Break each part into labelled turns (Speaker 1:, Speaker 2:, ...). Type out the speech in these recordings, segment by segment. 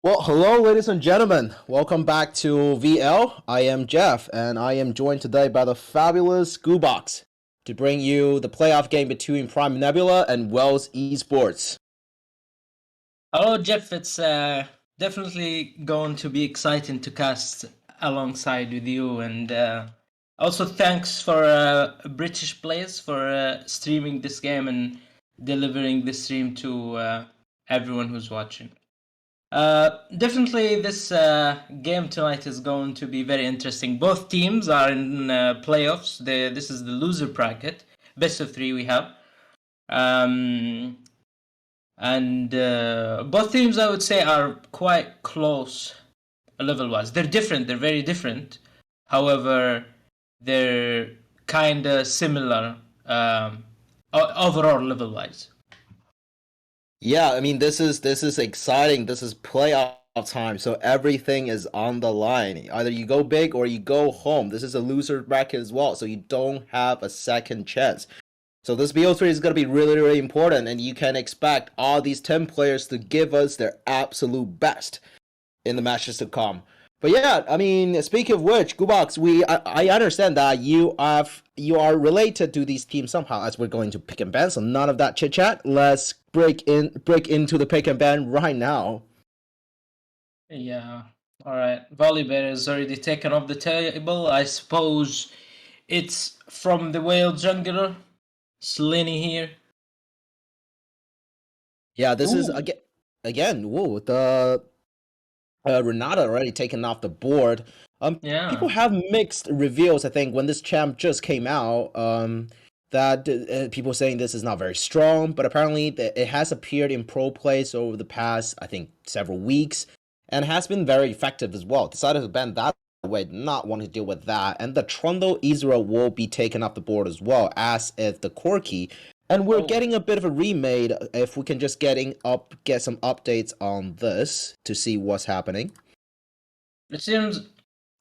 Speaker 1: Well, hello, ladies and gentlemen. Welcome back to VL. I am Jeff, and I am joined today by the fabulous Goobox to bring you the playoff game between Prime Nebula and Wells Esports.
Speaker 2: Hello, Jeff. It's definitely going to be exciting to cast alongside with you, and also thanks for British Players for streaming this game and delivering this stream to everyone who's watching. Definitely, this game tonight is going to be very interesting. Both teams are in playoffs. This is the loser bracket, best of three we have. And both teams, I would say, are quite close level-wise. They're different. They're very different. However, they're kind of similar overall level-wise.
Speaker 1: Yeah, I mean this is exciting. This is playoff time, so everything is on the line. Either you go big or you go home. This is a loser bracket as well, so you don't have a second chance. So this BO3 is going to be really, really important, and you can expect all these 10 players to give us their absolute best in the matches to come. But yeah, I mean, speaking of which, Gubox, I understand that you are related to these teams somehow, as we're going to pick and ban. So none of that chit chat. Let's break into the pick and ban right now.
Speaker 2: Yeah. All right. Volibear is already taken off the table. I suppose it's from the whale jungler. Slinny here.
Speaker 1: Yeah, this is again. Whoa, the Renata already taken off the board.
Speaker 2: Yeah.
Speaker 1: People have mixed reviews. I think when this champ just came out, that people saying this is not very strong, but apparently it has appeared in pro plays over the past, I think, several weeks, and has been very effective as well. Decided to ban that away, not wanting to deal with that, and the Trundle Israel will be taken off the board as well, as is the Corki. And we're getting a bit of a remade. If we can just get some updates on this to see what's happening.
Speaker 2: It seems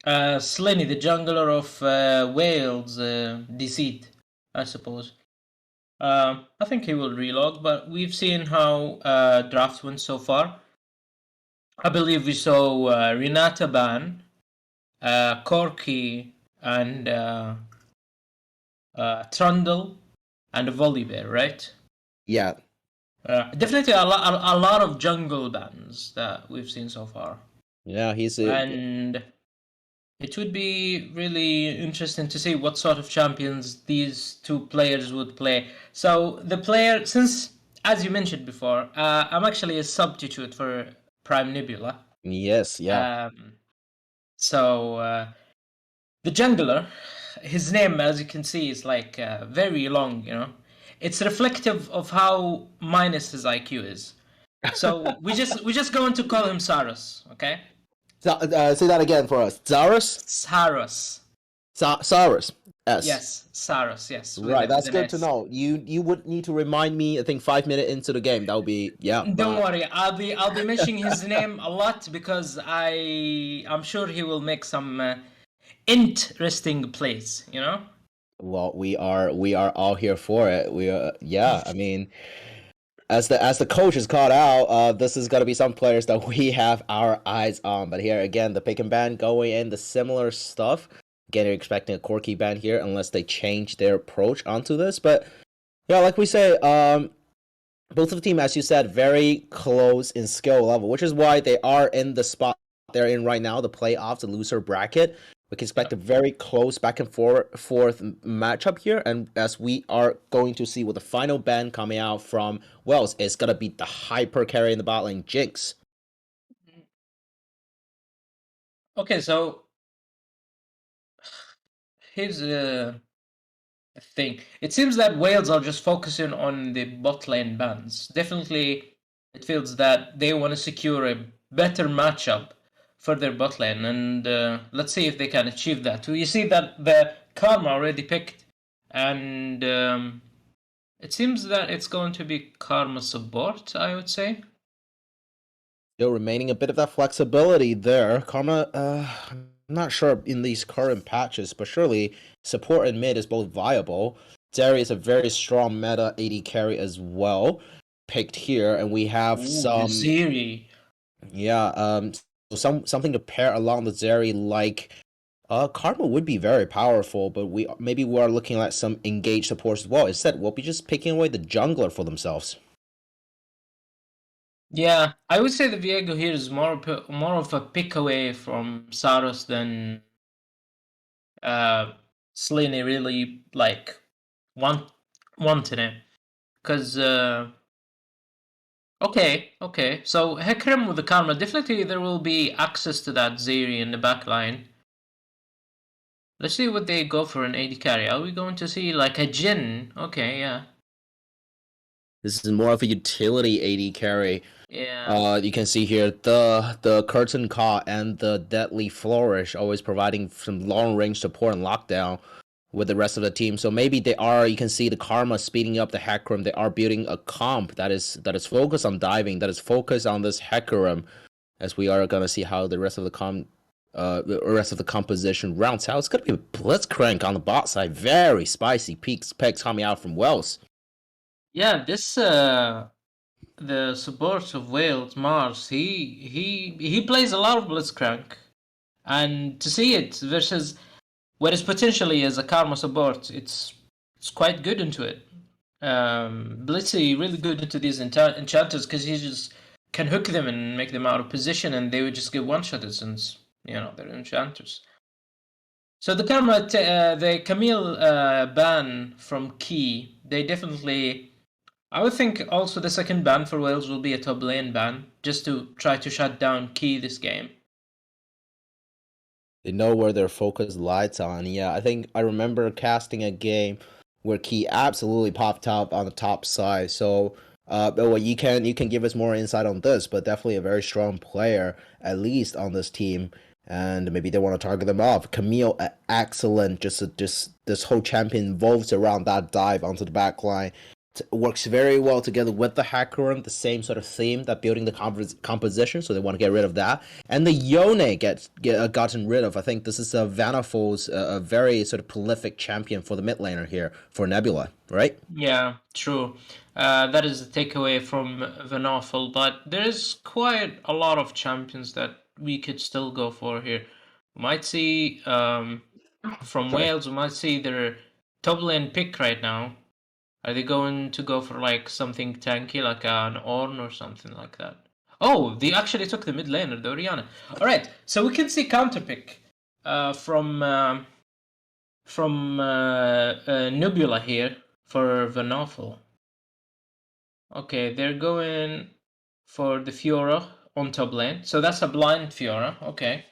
Speaker 2: Slinny, the jungler of Wales, Deceit, I suppose. I think he will relog, but we've seen how drafts went so far. I believe we saw Renata ban, Corky, and Trundle, and Volibear, right?
Speaker 1: Yeah.
Speaker 2: Definitely a lot of jungle bans that we've seen so far.
Speaker 1: Yeah,
Speaker 2: and it would be really interesting to see what sort of champions these two players would play. So the player, since as you mentioned before, I'm actually a substitute for Prime Nebula.
Speaker 1: Yes, yeah.
Speaker 2: So the jungler, his name, as you can see, is like very long. You know, it's reflective of how minus his IQ is. So we're just going to call him Saros, okay?
Speaker 1: Say that again for us. Zaros?
Speaker 2: Saros.
Speaker 1: Saros. S.
Speaker 2: Yes, Saros. Yes.
Speaker 1: Right, that's good to know. You would need to remind me. I think 5 minutes into the game. That would be
Speaker 2: Don't worry, I'll be mentioning his name a lot because I'm sure he will make some interesting plays. You know.
Speaker 1: Well, we are all here for it. We are, yeah. I mean, as the coach is called out, this is gonna be some players that we have our eyes on. But here again, the pick and ban going in the similar stuff. Again, you're expecting a Corky ban here unless they change their approach onto this. But yeah, like we say, both of the team, as you said, very close in skill level, which is why they are in the spot they're in right now, the playoffs, the loser bracket. We can expect a very close back and forth matchup here, and as we are going to see with the final ban coming out from Wells, it's gonna be the hyper carry in the bot lane, Jinx.
Speaker 2: Okay, so here's a thing. It seems that Wales are just focusing on the bot lane bans. Definitely, it feels that they want to secure a better matchup for their bot lane, and let's see if they can achieve that. You see that the Karma already picked, and it seems that it's going to be Karma support, I would say.
Speaker 1: Still remaining a bit of that flexibility there. Karma, I'm not sure in these current patches, but surely support and mid is both viable. Zeri is a very strong meta AD carry as well, picked here, and we have some.
Speaker 2: Zeri.
Speaker 1: Yeah, so something to pair along the Zeri like Karma would be very powerful, but we are looking at some engaged supports as well. Instead, we'll be just picking away the jungler for themselves.
Speaker 2: Yeah, I would say the Viego here is more of a pick away from Saros than uh Slinny really like want wanting it. Cause okay. So Hecarim with the Karma, definitely there will be access to that Zeri in the back line. Let's see what they go for an AD carry. Are we going to see like a Jin? Okay, yeah.
Speaker 1: This is more of a utility AD carry.
Speaker 2: Yeah.
Speaker 1: You can see here the curtain call and the deadly flourish always providing some long range support and lockdown with the rest of the team. So maybe they are. You can see the Karma speeding up the Hecarim. They are building a comp that is focused on diving. That is focused on this Hecarim. As we are gonna see how the rest of the rest of the composition rounds out. It's gonna be a blitzcrank on the bot side. Very spicy picks coming out from Wells.
Speaker 2: Yeah, this the support of Wales, Mars, he plays a lot of Blitzcrank. And to see it versus whereas potentially as a Karma support, it's quite good into it. Blitzy really good into these enchanters because he just can hook them and make them out of position, and they would just get one shotted since they're enchanters. So the Camille ban from Key, they definitely. I would think also the second ban for Wales will be a top lane ban, just to try to shut down Key this game.
Speaker 1: They know where their focus lies on. Yeah, I think I remember casting a game where Key absolutely popped up on the top side. So, but well, you can give us more insight on this, but definitely a very strong player, at least on this team, and maybe they want to target them off. Camille, excellent. Just this whole champion evolves around that dive onto the back line. Works very well together with the Hacker, the same sort of theme that building the composition, so they want to get rid of that. And the Yone gotten rid of. I think this is Vanaful's a very sort of prolific champion for the mid laner here for Nebula, right?
Speaker 2: Yeah, true. That is the takeaway from Vanawful, but there is quite a lot of champions that we could still go for here. We might see from
Speaker 1: Sorry.
Speaker 2: Wales, we might see their top lane pick right now. Are they going to go for like something tanky, like an Ornn or something like that? Oh, they actually took the mid laner, the Orianna. All right, so we can see counter pick from Nebula here for Vanawful. Okay, they're going for the Fiora on top lane. So that's a blind Fiora. Okay.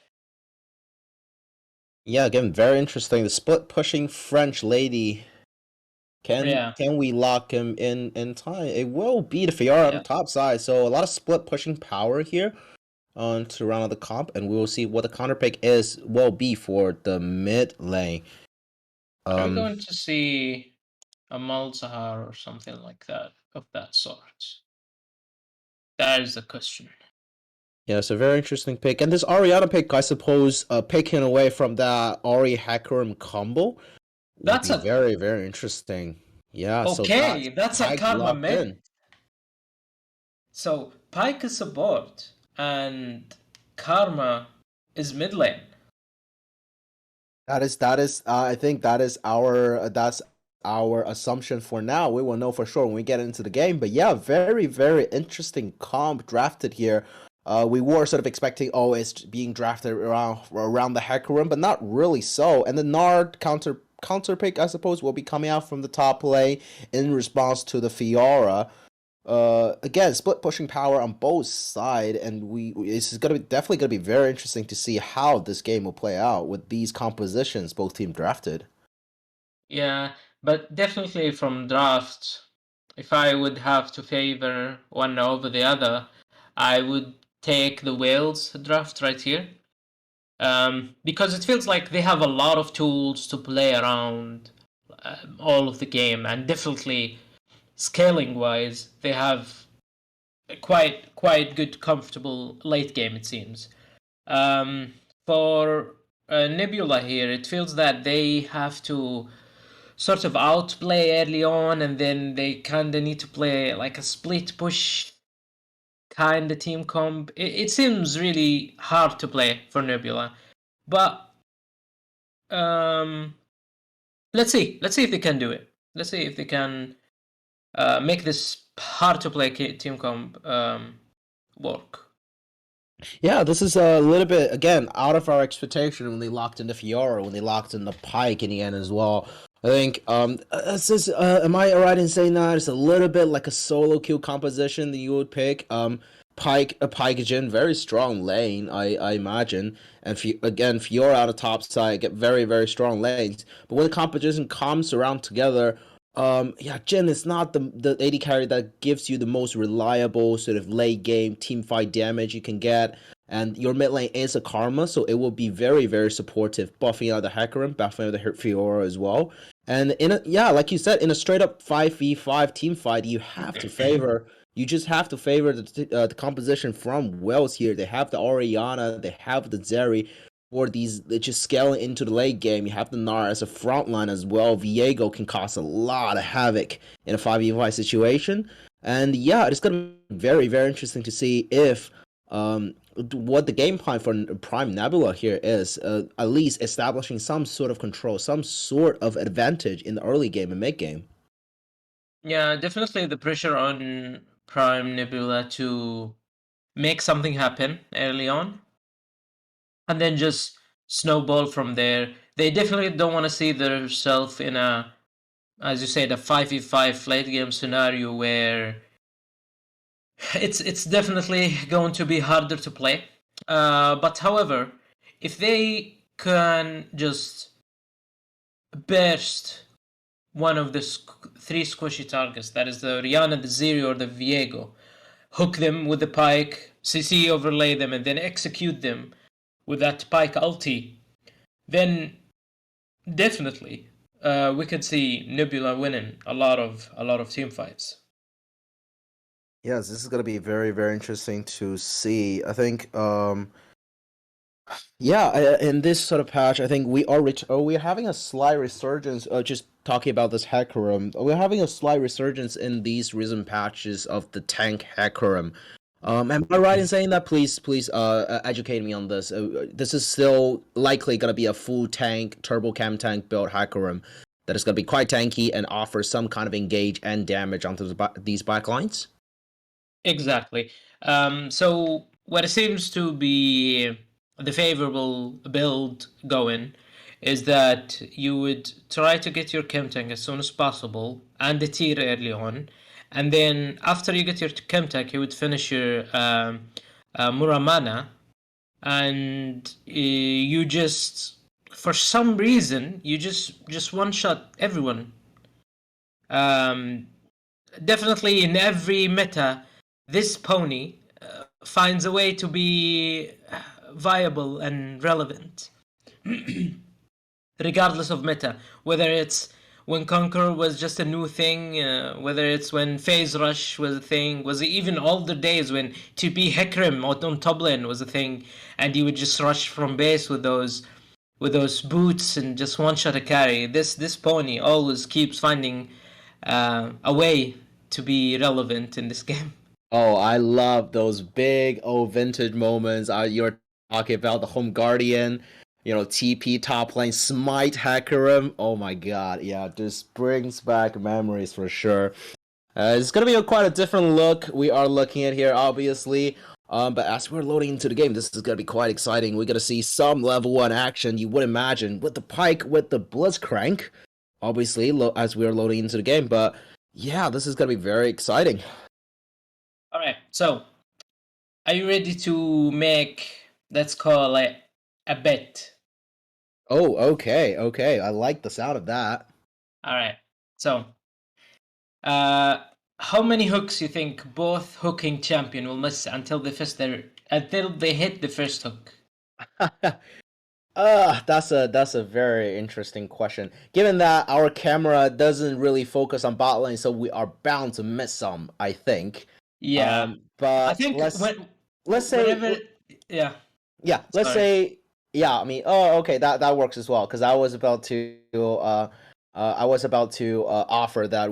Speaker 1: Yeah, again, very interesting. The split pushing French lady.
Speaker 2: Yeah.
Speaker 1: Can we lock him in time? It will be the Fiora on the
Speaker 2: Yeah.
Speaker 1: top side. So a lot of split pushing power here on to round out the comp, and we will see what the counter pick will be for the mid lane.
Speaker 2: Are we
Speaker 1: Um,
Speaker 2: going to see a Malzahar or something like that of that sort? That is the question.
Speaker 1: yeah, it's a very interesting pick, and this Ariana pick, I suppose, picking away from that Ari Hakerim combo will
Speaker 2: That's
Speaker 1: be
Speaker 2: a
Speaker 1: very very interesting. Yeah, so that's
Speaker 2: okay. That's a
Speaker 1: Pike
Speaker 2: Karma
Speaker 1: locked
Speaker 2: mid.
Speaker 1: in.
Speaker 2: So Pike is support and Karma is mid lane.
Speaker 1: That is I think that's our assumption for now. We will know for sure when we get into the game. But yeah, very very interesting comp drafted here. We were sort of expecting it's being drafted around the hacker room, but not really so. And the Nard counter pick, I suppose, will be coming out from the top lane in response to the Fiora. Again, split pushing power on both side, and this is gonna be definitely gonna be very interesting to see how this game will play out with these compositions both team drafted.
Speaker 2: Yeah, but definitely from draft, if I would have to favor one over the other, I would take the Wales draft right here. Because it feels like they have a lot of tools to play around all of the game, and definitely scaling wise, they have a quite good, comfortable late game. It seems. For Nebula here, it feels that they have to sort of outplay early on, and then they kind of need to play like a split push kind of team comp. It seems really hard to play for Nebula, but um, let's see. Let's see if they can do it. Let's see if they can make this hard to play team comp work.
Speaker 1: Yeah, this is a little bit again out of our expectation when they locked in the Fiora, when they locked in the Pike in the end as well. I think am I right in saying that it's a little bit like a solo queue composition that you would pick? Pike Jin, very strong lane, I imagine, and again Fiora on the top side get very very strong lanes. But when the composition comes around together, yeah, Jin is not the AD carry that gives you the most reliable sort of late game team fight damage you can get. And your mid lane is a Karma, so it will be very, very supportive, buffing out the Hecarim, buffing out the Fiora as well. And like you said, in a straight up 5v5 team fight, you just have to favor the composition from Wells here. They have the Orianna, they have the Zeri. For these, they just scale into the late game. You have the Nara as a front line as well. Viego can cause a lot of havoc in a 5v5 situation. And yeah, it's going to be very, very interesting to see if what the game plan for Prime Nebula here is, at least establishing some sort of control, some sort of advantage in the early game and mid game.
Speaker 2: Yeah, definitely the pressure on Prime Nebula to make something happen early on and then just snowball from there. They definitely don't want to see themselves in a, as you said, a 5v5 late game scenario where it's definitely going to be harder to play. But however, if they can just burst one of the three squishy targets, that is the Rihanna, the Zeri, or the Viego, hook them with the Pike, CC overlay them, and then execute them with that Pike ulti, then definitely we could see Nebula winning a lot of team fights.
Speaker 1: Yes, this is going to be very, very interesting to see. I think yeah, in this sort of patch, I think we're having a slight resurgence. Just talking about this Hecarim, we're having a slight resurgence in these recent patches of the tank Hecarim. Am I right in saying that? Please, educate me on this. This is still likely gonna be a full tank, turbo cam tank built Hecarim that is gonna be quite tanky and offer some kind of engage and damage onto these backlines.
Speaker 2: Exactly. So what it seems to be the favorable build going is that you would try to get your chem tank as soon as possible and the tier early on, and then after you get your chem tank, you would finish your Muramana, and you just for some reason you just one shot everyone. Um, Definitely in every meta, this pony finds a way to be viable and relevant, regardless of meta. Whether it's when Conquer was just a new thing, whether it's when Phase Rush was a thing, was it even older days when TP Hecarim on top lane was a thing, and you would just rush from base with those boots and just one shot a carry. This pony always keeps finding a way to be relevant in this game.
Speaker 1: Oh, I love those big old vintage moments. You're talking about the Home Guardian, TP top lane, Smite Hecarim. Oh my god, yeah, this brings back memories for sure. It's gonna be quite a different look we are looking at here, obviously. But as we're loading into the game, this is gonna be quite exciting. We're gonna see some level 1 action you would imagine with the Pike, with the Blitzcrank, obviously, as we're loading into the game. But yeah, this is gonna be very exciting.
Speaker 2: All right, so are you ready to make, let's call it, a bet?
Speaker 1: Oh, okay. I like the sound of that.
Speaker 2: All right, so how many hooks you think both hooking champion will miss until they hit the first hook?
Speaker 1: That's a very interesting question. Given that our camera doesn't really focus on bot lane, so we are bound to miss some, I think.
Speaker 2: Yeah, I
Speaker 1: But
Speaker 2: think
Speaker 1: let's say
Speaker 2: whenever, yeah,
Speaker 1: let's
Speaker 2: sorry.
Speaker 1: say yeah. I mean, oh, okay, that works as well. Because I was about to I was about to offer that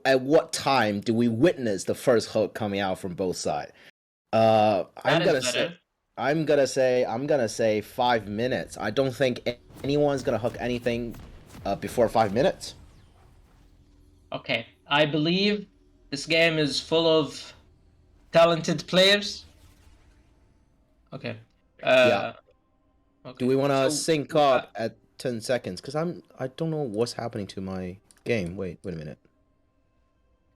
Speaker 1: at what time do we witness the first hook coming out from both sides? I'm
Speaker 2: That is
Speaker 1: gonna say,
Speaker 2: better.
Speaker 1: I'm gonna say 5 minutes. I don't think anyone's gonna hook anything before 5 minutes.
Speaker 2: Okay, I believe this game is full of talented players. Okay.
Speaker 1: Yeah. Do
Speaker 2: Okay.
Speaker 1: we want to
Speaker 2: So
Speaker 1: sync up at 10 seconds? Because I don't know what's happening to my game. Wait a minute.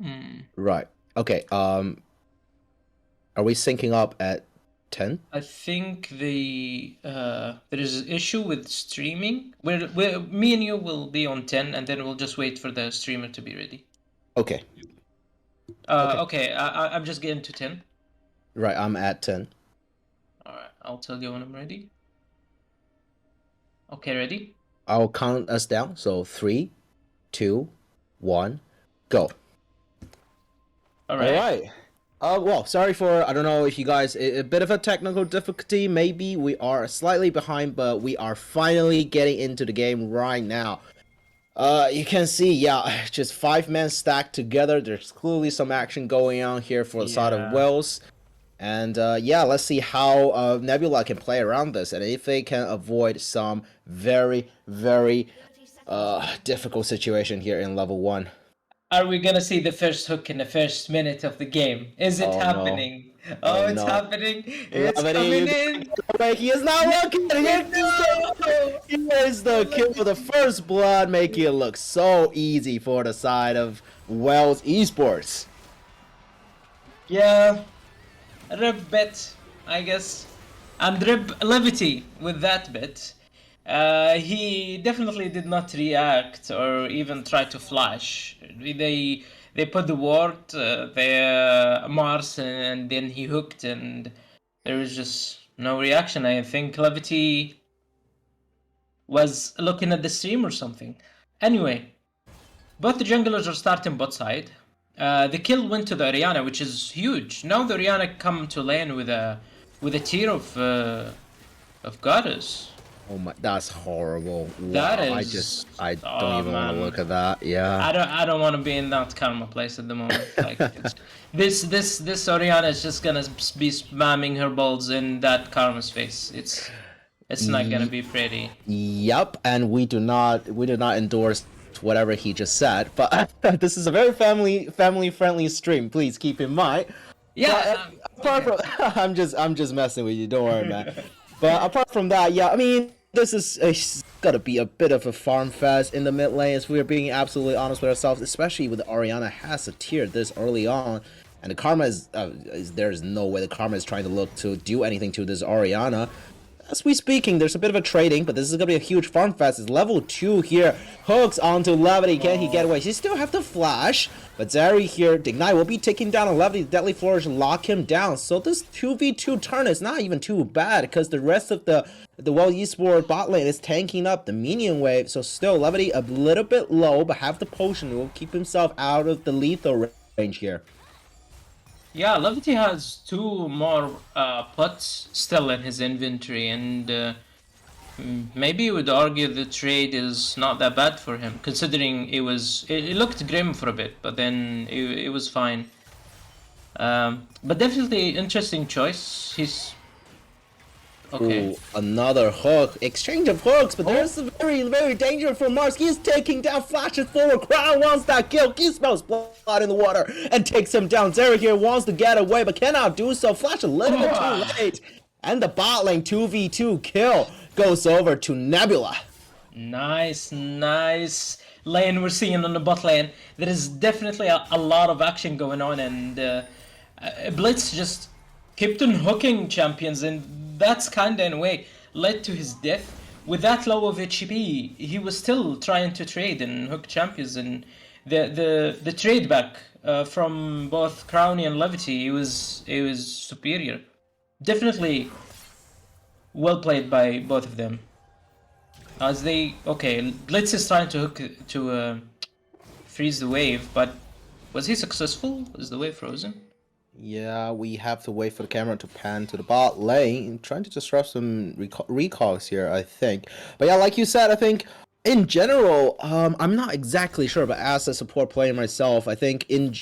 Speaker 2: hmm,
Speaker 1: Right. Okay. Are we syncing up at 10?
Speaker 2: I think there is an issue with streaming. Me and you will be on 10, and then we'll just wait for the streamer to be ready.
Speaker 1: Okay. Okay.
Speaker 2: Okay, I'm just getting to 10.
Speaker 1: Right. I'm at 10.
Speaker 2: All right, I'll tell you when I'm ready. Okay, ready?
Speaker 1: I'll count us down. So 3, 2, 1, go.
Speaker 2: All
Speaker 1: All
Speaker 2: right.
Speaker 1: right. Well, sorry for, I don't know if you guys, a bit of a technical difficulty. Maybe we are slightly behind, but we are finally getting into the game right now. You can see, yeah, just 5 men stacked together. There's clearly some action going on here for the side of
Speaker 2: Yeah.
Speaker 1: Wales. And yeah, let's see how Nebula can play around this and if they can avoid some very, very difficult situation here in level 1.
Speaker 2: Are we gonna see the first hook in the first minute of the game? Is it
Speaker 1: Oh no.
Speaker 2: happening?
Speaker 1: Oh
Speaker 2: Oh, it's
Speaker 1: no.
Speaker 2: happening. It's
Speaker 1: Lavity,
Speaker 2: coming
Speaker 1: you
Speaker 2: in.
Speaker 1: gotta away. He is not looking. Here
Speaker 2: No!
Speaker 1: is the kill of the first blood, making it look so easy for the side of Wales Esports.
Speaker 2: Yeah, rib bit, I guess. And rib levity with that bit. He definitely did not react or even try to flash. They put the ward, the Mars, and then he hooked, and there was just no reaction. I think levity was looking at the stream or something. Anyway, both the junglers are starting bot side. The kill went to the Orianna, which is huge. Now the Orianna come to lane with a tier of goddess.
Speaker 1: Oh my, that's horrible.
Speaker 2: That
Speaker 1: Wow,
Speaker 2: is,
Speaker 1: I don't
Speaker 2: oh
Speaker 1: even want to
Speaker 2: man,
Speaker 1: look at that. Yeah.
Speaker 2: I don't want to be in that karma place at the moment. Like this Orianna is just gonna be spamming her balls in that karma's face. It's not gonna be pretty.
Speaker 1: Yep, and we do not endorse whatever he just said, but this is a very family friendly stream. Please keep in mind.
Speaker 2: Yeah.
Speaker 1: But apart
Speaker 2: Okay.
Speaker 1: from, I'm just messing with you. Don't worry, man. But apart from that, yeah, I mean, this is gotta be a bit of a farm fest in the mid lane. If we're being absolutely honest with ourselves, especially with Oriana has a tier this early on, and the Karma is there's no way the Karma is trying to look to do anything to this Oriana. As we speaking, there's a bit of a trading, but this is gonna be a huge farm fest. It's level 2 here. Hooks onto Levity. Can he get away? He still have to flash. But Zeri here, Ignite will be taking down a Levity. Deadly Flourish lock him down. So this 2v2 turn is not even too bad because the rest of the Well Esports bot lane is tanking up the minion wave. So still Levity a little bit low, but have the potion. Will keep himself out of the lethal range here.
Speaker 2: Yeah, Levity has two more pots still in his inventory, and maybe you would argue the trade is not that bad for him, considering it looked grim for a bit, but then it was fine. But definitely interesting choice. He's okay.
Speaker 1: Ooh, another hook. Exchange of hooks, but there's a very, very dangerous for Mars. He's taking down, flashes forward. Crown wants that kill. He smells blood in the water and takes him down. Zeri here wants to get away, but cannot do so. Flash a little bit too late. And the bot lane 2v2 kill goes over to Nebula.
Speaker 2: Nice lane we're seeing on the bot lane. There is definitely a lot of action going on, and Blitz just kept on hooking champions, and that's kinda in a way led to his death. With that low of HP, he was still trying to trade and hook champions, and the trade back from both Crowny and Levity, it was superior. Definitely well played by both of them. As they Blitz is trying to hook to freeze the wave, but was he successful? Is the wave frozen?
Speaker 1: Yeah, we have to wait for the camera to pan to the bot lane, trying to disrupt some recalls here, I think. But yeah, like you said, I think In general, I'm not exactly sure, but as a support player myself, I think in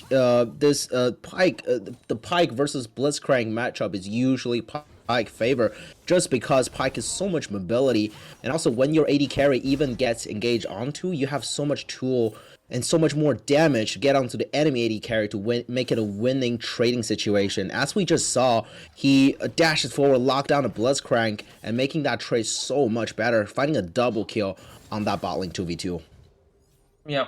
Speaker 1: this Pike, the Pike versus Blitzcrank matchup is usually Pike favor, just because Pike has so much mobility, and also when your AD carry even gets engaged onto, you have so much tool and so much more damage to get onto the enemy AD carry to make it a winning trading situation. As we just saw, he dashes forward, lock down a Blitzcrank, and making that trade so much better, finding a double kill on that bot lane 2v2.
Speaker 2: Yeah.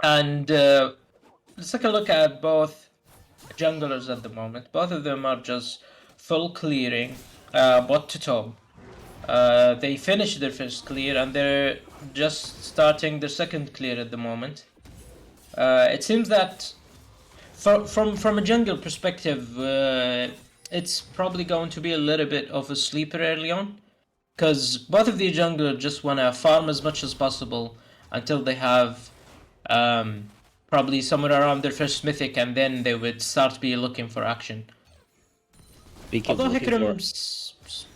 Speaker 2: And let's take a look at both junglers at the moment. Both of them are just full clearing, bot to top. They finished their first clear and they're just starting their second clear at the moment. It seems that from a jungle perspective, it's probably going to be a little bit of a sleeper early on, because both of the jungler just want to farm as much as possible until they have probably somewhere around their first mythic, and then they would start be looking for action. Although Hikrim's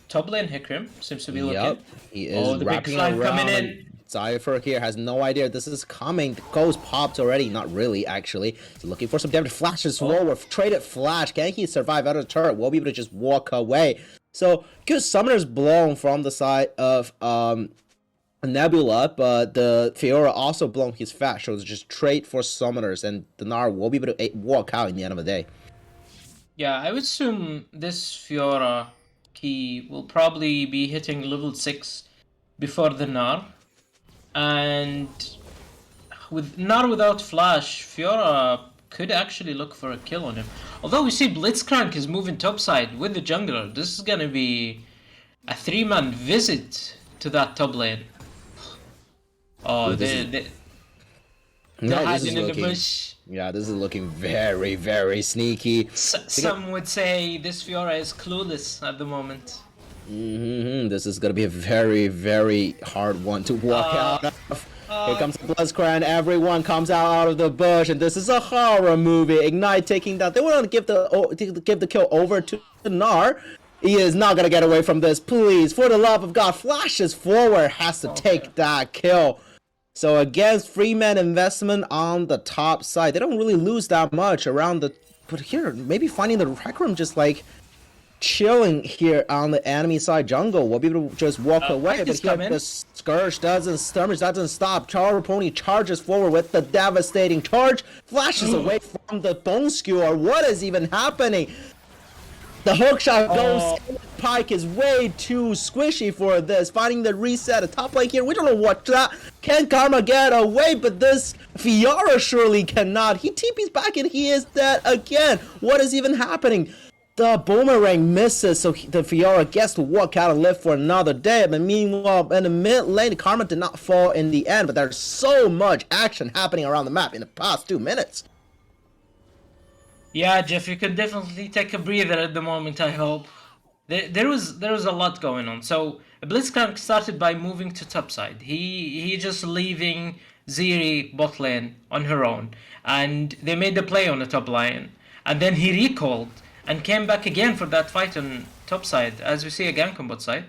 Speaker 2: top lane, Hikrim seems to be looking.
Speaker 1: He is
Speaker 2: the big
Speaker 1: wrapping
Speaker 2: flag
Speaker 1: around.
Speaker 2: coming in.
Speaker 1: Cypher here has no idea this is coming. The ghost popped already. Not really, actually. He's looking for some damage. Flashes forward. Traded flash. Can he survive out of the turret? Will be able to just walk away. So, good summoners blown from the side of Nebula, but the Fiora also blown his flash. So it's just trade for summoners, and the Gnar will be able to walk out in the end of the day.
Speaker 2: Yeah, I would assume this Fiora key will probably be hitting level 6 before the Gnar. And with Gnar without flash, Fiora could actually look for a kill on him. Although we see Blitzcrank is moving topside with the jungler. This is gonna be a 3-man visit to that top lane. Oh, they're hiding in the bush.
Speaker 1: Yeah, this is looking very, very sneaky.
Speaker 2: Some would say this Fiora is clueless at the moment.
Speaker 1: This is gonna be a very, very hard one to walk out of. Here comes the Blitzcrank. Everyone comes out of the bush, and this is a horror movie. Ignite taking down. They want to give the kill over to Gnar. He is not gonna get away from this. Please, for the love of God, flashes forward, has to take that kill. So against Freeman investment on the top side, they don't really lose that much around the. But here, maybe finding the Rec Room just like chilling here on the enemy side jungle. We'll be able to just walk away. But here the Skirmish doesn't stop. Charger Pony charges forward with the devastating charge. Flashes away from the Bone Skewer. What is even happening? The hookshot goes. Pike is way too squishy for this. Finding the reset at top lane here. We don't know what that. Can Karma get away? But this Fiora surely cannot. He TP's back and he is dead again. What is even happening? The boomerang misses, so the Fiora gets to walk out and live for another day. But meanwhile, in the mid lane, Karma did not fall in the end. But there's so much action happening around the map in the past 2 minutes.
Speaker 2: Yeah, Jeff, you can definitely take a breather at the moment, I hope. There was a lot going on. So Blitzcrank started by moving to topside. He just leaving Ziri bot lane on her own, and they made the play on the top lane, and then he recalled and came back again for that fight on topside, as we see a gank on bot side.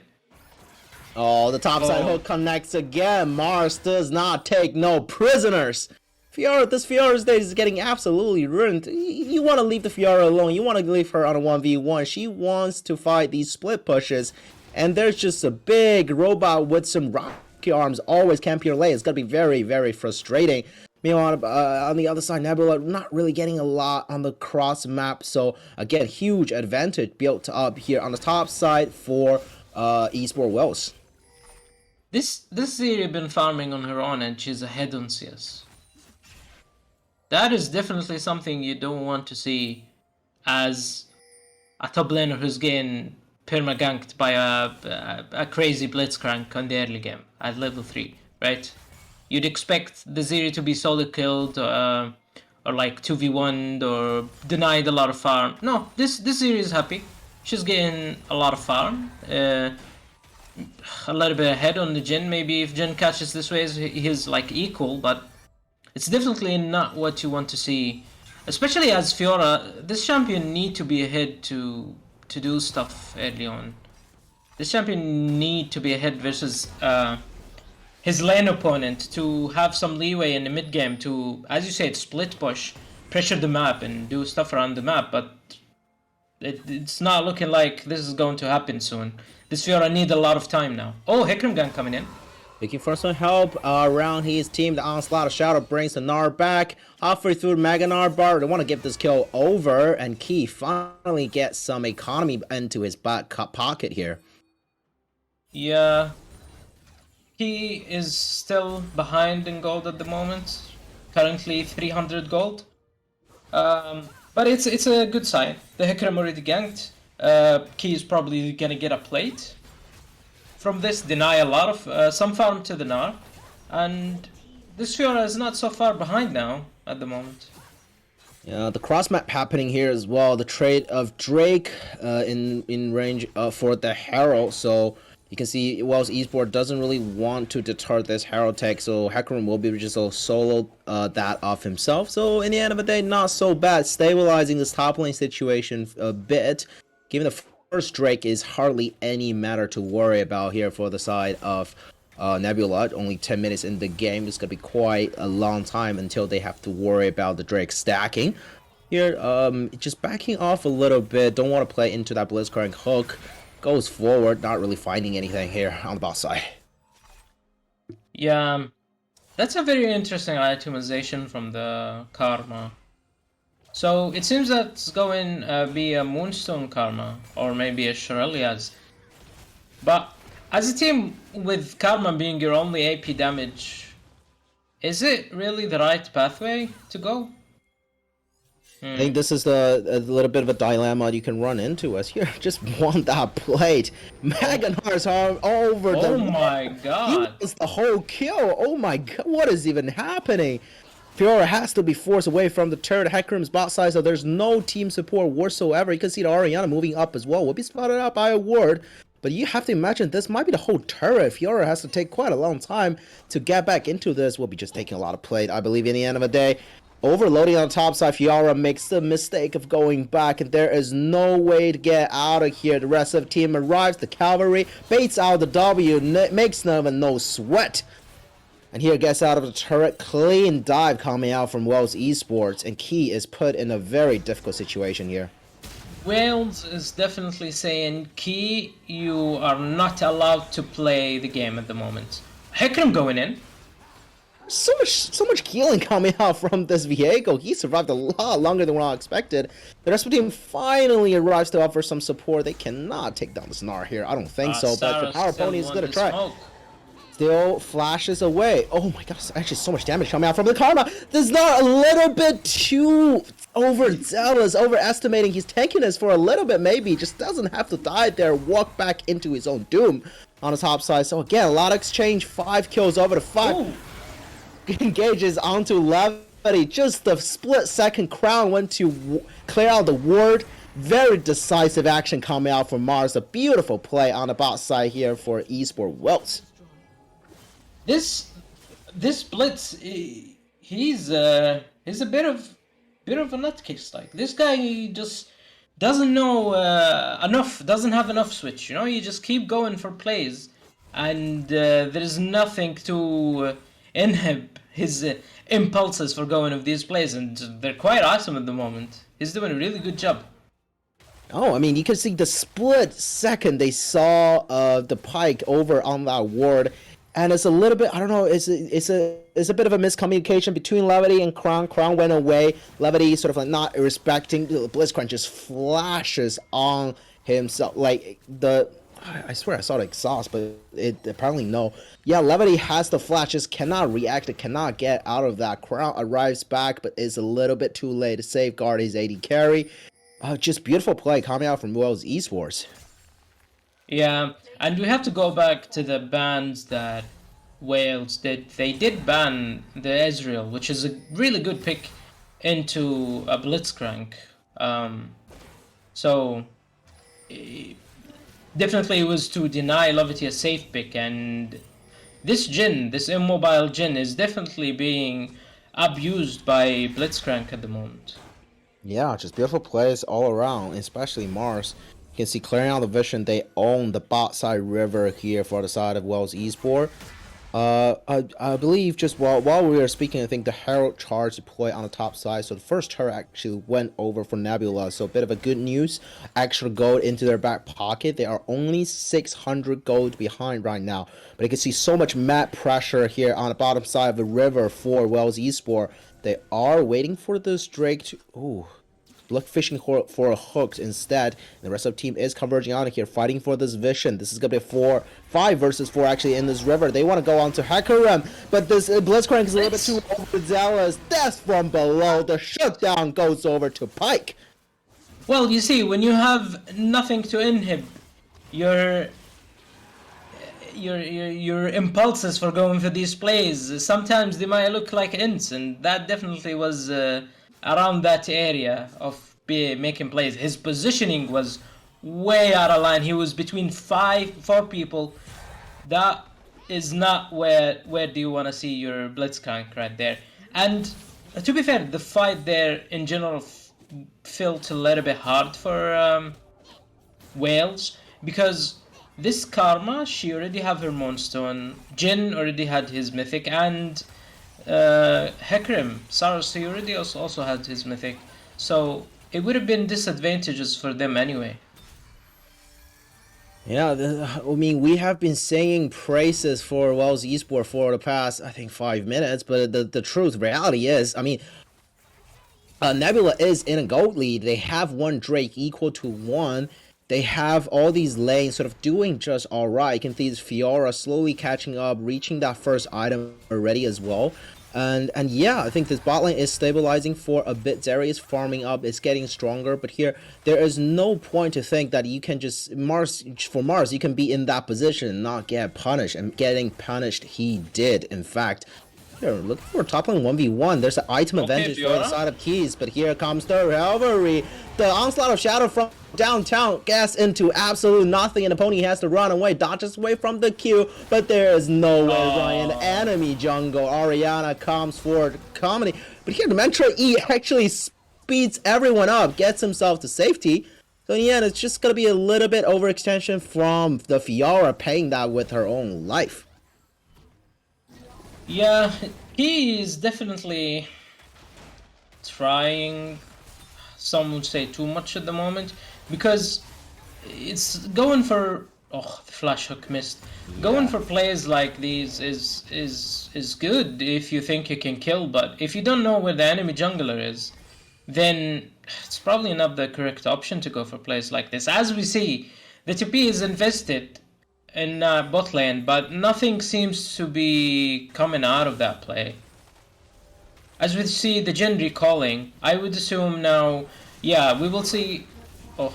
Speaker 1: Oh, the topside hook connects again. Mars does not take no prisoners. This Fiora stage is getting absolutely ruined. You want to leave the Fiora alone. You want to leave her on a 1v1. She wants to fight these split pushes. And there's just a big robot with some rocky arms always camping your lane. It's going to be very, very frustrating. Meanwhile, on the other side, Nebula not really getting a lot on the cross map. So, again, huge advantage built up here on the top side for Esports Wales.
Speaker 2: This Ziri been farming on her own and she's ahead on CS. That is definitely something you don't want to see as a top laner who's getting perma-ganked by a crazy Blitzcrank on the early game at level 3, right? You'd expect the Ziri to be solo killed or like 2v1'd or denied a lot of farm. No, this Ziri is happy. She's getting a lot of farm. A little bit ahead on the Jhin. Maybe if Jhin catches this way, he's like equal, but it's definitely not what you want to see, especially as Fiora. This champion need to be ahead to do stuff early on. This champion need to be ahead versus his lane opponent to have some leeway in the mid game to, as you said, split push, pressure the map, and do stuff around the map. But it's not looking like this is going to happen soon. This Fiora need a lot of time now. Oh, Hikram Gun coming in.
Speaker 1: Looking for some help around his team. The onslaught of Shadow brings the Gnar back. Halfway through Mega Gnar bar. They want to get this kill over. And Key finally gets some economy into his back pocket here.
Speaker 2: Yeah. He is still behind in gold at the moment. Currently 300 gold. But it's a good sign. The Hikram already ganked. Key is probably gonna get a plate from this, deny a lot of some farm to the Gnar, and this Fiora is not so far behind now at the moment.
Speaker 1: Yeah, the cross map happening here as well. The trade of Drake in range for the Herald. So you can see Wells Esports doesn't really want to deter this Herald tech. So Hecarim will be just solo that off himself. So in the end of the day, not so bad. Stabilizing this top lane situation a bit. Given the first Drake is hardly any matter to worry about here for the side of Nebula. Only 10 minutes in the game. It's going to be quite a long time until they have to worry about the Drake stacking. Here, just backing off a little bit. Don't want to play into that Blitzcrank hook. Goes forward, not really finding anything here on the bot side.
Speaker 2: Yeah, that's a very interesting itemization from the Karma. So it seems that it's going to be a Moonstone Karma, or maybe a Shirelias. But as a team with Karma being your only AP damage, is it really the right pathway to go?
Speaker 1: I think this is a little bit of a dilemma you can run into as here. Just want that plate. Mega Gnar's arm over the...
Speaker 2: Oh my god.
Speaker 1: He was the whole kill. Oh my god, what is even happening? Fiora has to be forced away from the turret. Hecarim's bot side, so there's no team support whatsoever. You can see the Orianna moving up as well. Will be spotted out by a ward. But you have to imagine this might be the whole turret. Fiora has to take quite a long time to get back into this. We'll be just taking a lot of plate, I believe, in the end of the day. Overloading on the top side, Fiora makes the mistake of going back, and there is no way to get out of here. The rest of the team arrives. The cavalry baits out the W, makes them no sweat. And here gets out of the turret. Clean dive coming out from Wells Esports, and Key is put in a very difficult situation here.
Speaker 2: Wales is definitely saying, Key, you are not allowed to play the game at the moment. Hecarim going in.
Speaker 1: So much healing coming out from this Viego. He survived a lot longer than what I expected. The rest of the team finally arrives to offer some support. They cannot take down the Gnar here. I don't think so, but the power pony is gonna try.
Speaker 2: Smoke.
Speaker 1: Still flashes away. Oh my gosh, actually so much damage coming out from the Karma. This Gnar a little bit too overzealous, overestimating his tankiness for a little bit maybe. Just doesn't have to die there, walk back into his own doom on the top side. So again, a lot of exchange, 5 kills over to 5. Ooh. Engages onto Levity. Just the split second crown went to clear out the ward. Very decisive action coming out from Mars. A beautiful play on the bot side here for Esports Welts.
Speaker 2: This Blitz, he's a bit of a nutcase. Like, this guy just doesn't know enough, doesn't have enough switch. You know, you just keep going for plays, and there's nothing to inhib his impulses for going of these plays, and they're quite awesome at the moment. He's doing a really good job.
Speaker 1: Oh, I mean, you can see the split second they saw the Pyke over on that ward. And it's a little bit, I don't know, it's a bit of a miscommunication between Levity and Crown. Crown went away. Levity sort of like not respecting. Blitzcrank just flashes on himself. Like I swear I saw the exhaust, but it apparently no. Yeah, Levity has the flashes, cannot react, it cannot get out of that. Crown arrives back, but is a little bit too late to safeguard his AD carry. Just beautiful play coming out from Wells Esports.
Speaker 2: Yeah, and we have to go back to the bans that Wales did. They did ban the Ezreal, which is a really good pick into a Blitzcrank. So definitely it was to deny Levity a safe pick, and this Jhin, this immobile Jhin, is definitely being abused by Blitzcrank at the moment.
Speaker 1: Yeah, just beautiful plays all around, especially Mars. You can see clearing out the vision, they own the bot side river here for the side of Wells Esports. I believe just while we were speaking, I think the Herald charge deployed on the top side. So the first turret actually went over for Nebula. So a bit of a good news. Extra gold into their back pocket. They are only 600 gold behind right now. But you can see so much map pressure here on the bottom side of the river for Wells Esports. They are waiting for this Drake to... Ooh. Look fishing for a hooks instead. The rest of the team is converging on here, fighting for this vision. This is gonna be 5 versus 4 actually in this river. They want to go on to Hecarim, but this Blitzcrank is a little bit too overzealous. Death from below. The shutdown goes over to Pyke.
Speaker 2: Well, you see, when you have nothing to inhibit your impulses for going for these plays, sometimes they might look like ints, and that definitely was around that area of making plays. His positioning was way out of line. He was between 4 people. That is not where do you want to see your Blitzcrank right there. And to be fair, the fight there in general felt a little bit hard for Wales, because this Karma, she already have her Moonstone, Jin already had his Mythic, and Hecarim, Saros, he already also had his Mythic, so it would have been disadvantages for them anyway.
Speaker 1: Yeah, I mean, we have been saying praises for Wells Esports for the past, I think, 5 minutes, but the truth, reality is, I mean, Nebula is in a gold lead. They have 1 Drake equal to 1. They have all these lanes sort of doing just alright. You can see this Fiora slowly catching up, reaching that first item already as well. And yeah, I think this bot lane is stabilizing for a bit. Darius farming up, it's getting stronger, but here there is no point to think that you can just Mars, you can be in that position and not get punished, and getting punished he did. In fact, here, looking for top lane 1v1. There's an item advantage for the side of Keys, but here comes the Revelry. The onslaught of Shadow from downtown gets into absolute nothing, and the pony has to run away, dodges away from the Q, but there is no way Ryan. Enemy jungle. Ariana comes forward, comedy. But here, the Mentor E actually speeds everyone up, gets himself to safety. So in the end, it's just going to be a little bit overextension from the Fiora, paying that with her own life.
Speaker 2: Yeah, he is definitely trying, some would say too much at the moment, because it's going for the flash hook missed. Yeah. Going for plays like these is good if you think you can kill, but if you don't know where the enemy jungler is, then it's probably not the correct option to go for plays like this. As we see, the TP is invested in bot lane, but nothing seems to be coming out of that play. As we see the Jin recalling, I would assume now, yeah, we will see... Oh,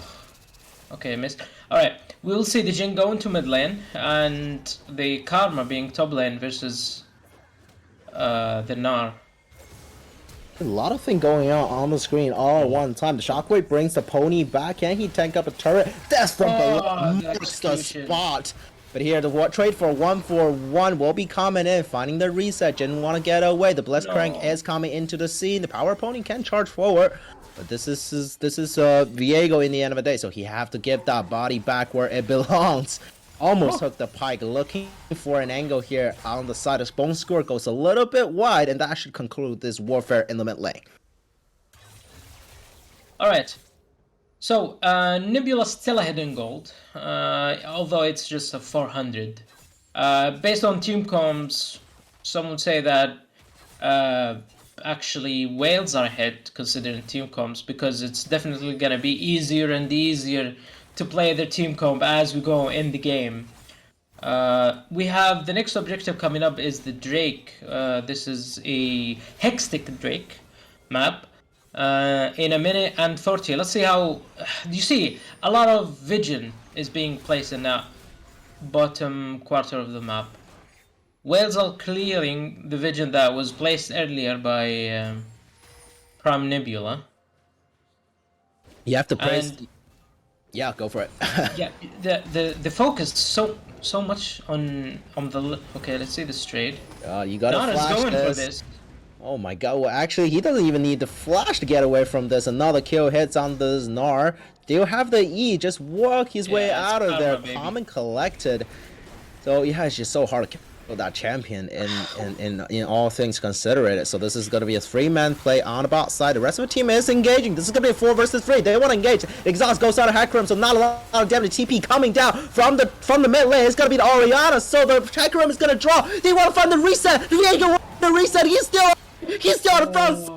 Speaker 2: okay, missed. Alright, we will see the Jin go into mid lane, and the Karma being top lane versus the Gnar.
Speaker 1: A lot of things going on the screen all at one time. The Shockwave brings the pony back. Can he tank up a turret? That's from below. Marks the spot. But here, the trade for 1-for-1 will be coming in, finding the reset. Didn't want to get away. The Blitzcrank is coming into the scene. The power pony can charge forward, but this is Viego in the end of the day, so he have to give that body back where it belongs. Almost hooked the Pyke, looking for an angle here on the side. Of Bone Score goes a little bit wide, and that should conclude this warfare in the mid lane.
Speaker 2: Alright, so Nebula still ahead in gold, although it's just a 400. Based on team comms, some would say that actually Wales are ahead considering team comms, because it's definitely gonna be easier and easier to play their team comp as we go in the game. We have the next objective coming up is the Drake. This is a Hextech Drake map in a minute and 40. Let's see how... You see, a lot of vision is being placed in that bottom quarter of the map. Wales are clearing the vision that was placed earlier by Prime Nebula.
Speaker 1: You have to praise... Yeah, go for it.
Speaker 2: Yeah, the focus so much on the... Okay, let's see this trade.
Speaker 1: You gotta flash
Speaker 2: going
Speaker 1: this.
Speaker 2: For this.
Speaker 1: Oh my god, well actually he doesn't even need the flash to get away from this. Another kill hits on this Gnar. They'll have the E just work his way out of there, calm and collected. So yeah, it's just so hard to that champion in all things considered. So this is going to be a 3-man play on the bot side. The rest of the team is engaging. This is going to be a 4 versus 3. They want to engage. Exhaust goes out of Hecarim, so not a lot of damage. TP coming down from the mid lane. It's going to be the Orianna, so the Hecarim is going to draw. They want to find the reset. The reset. He's still on the front.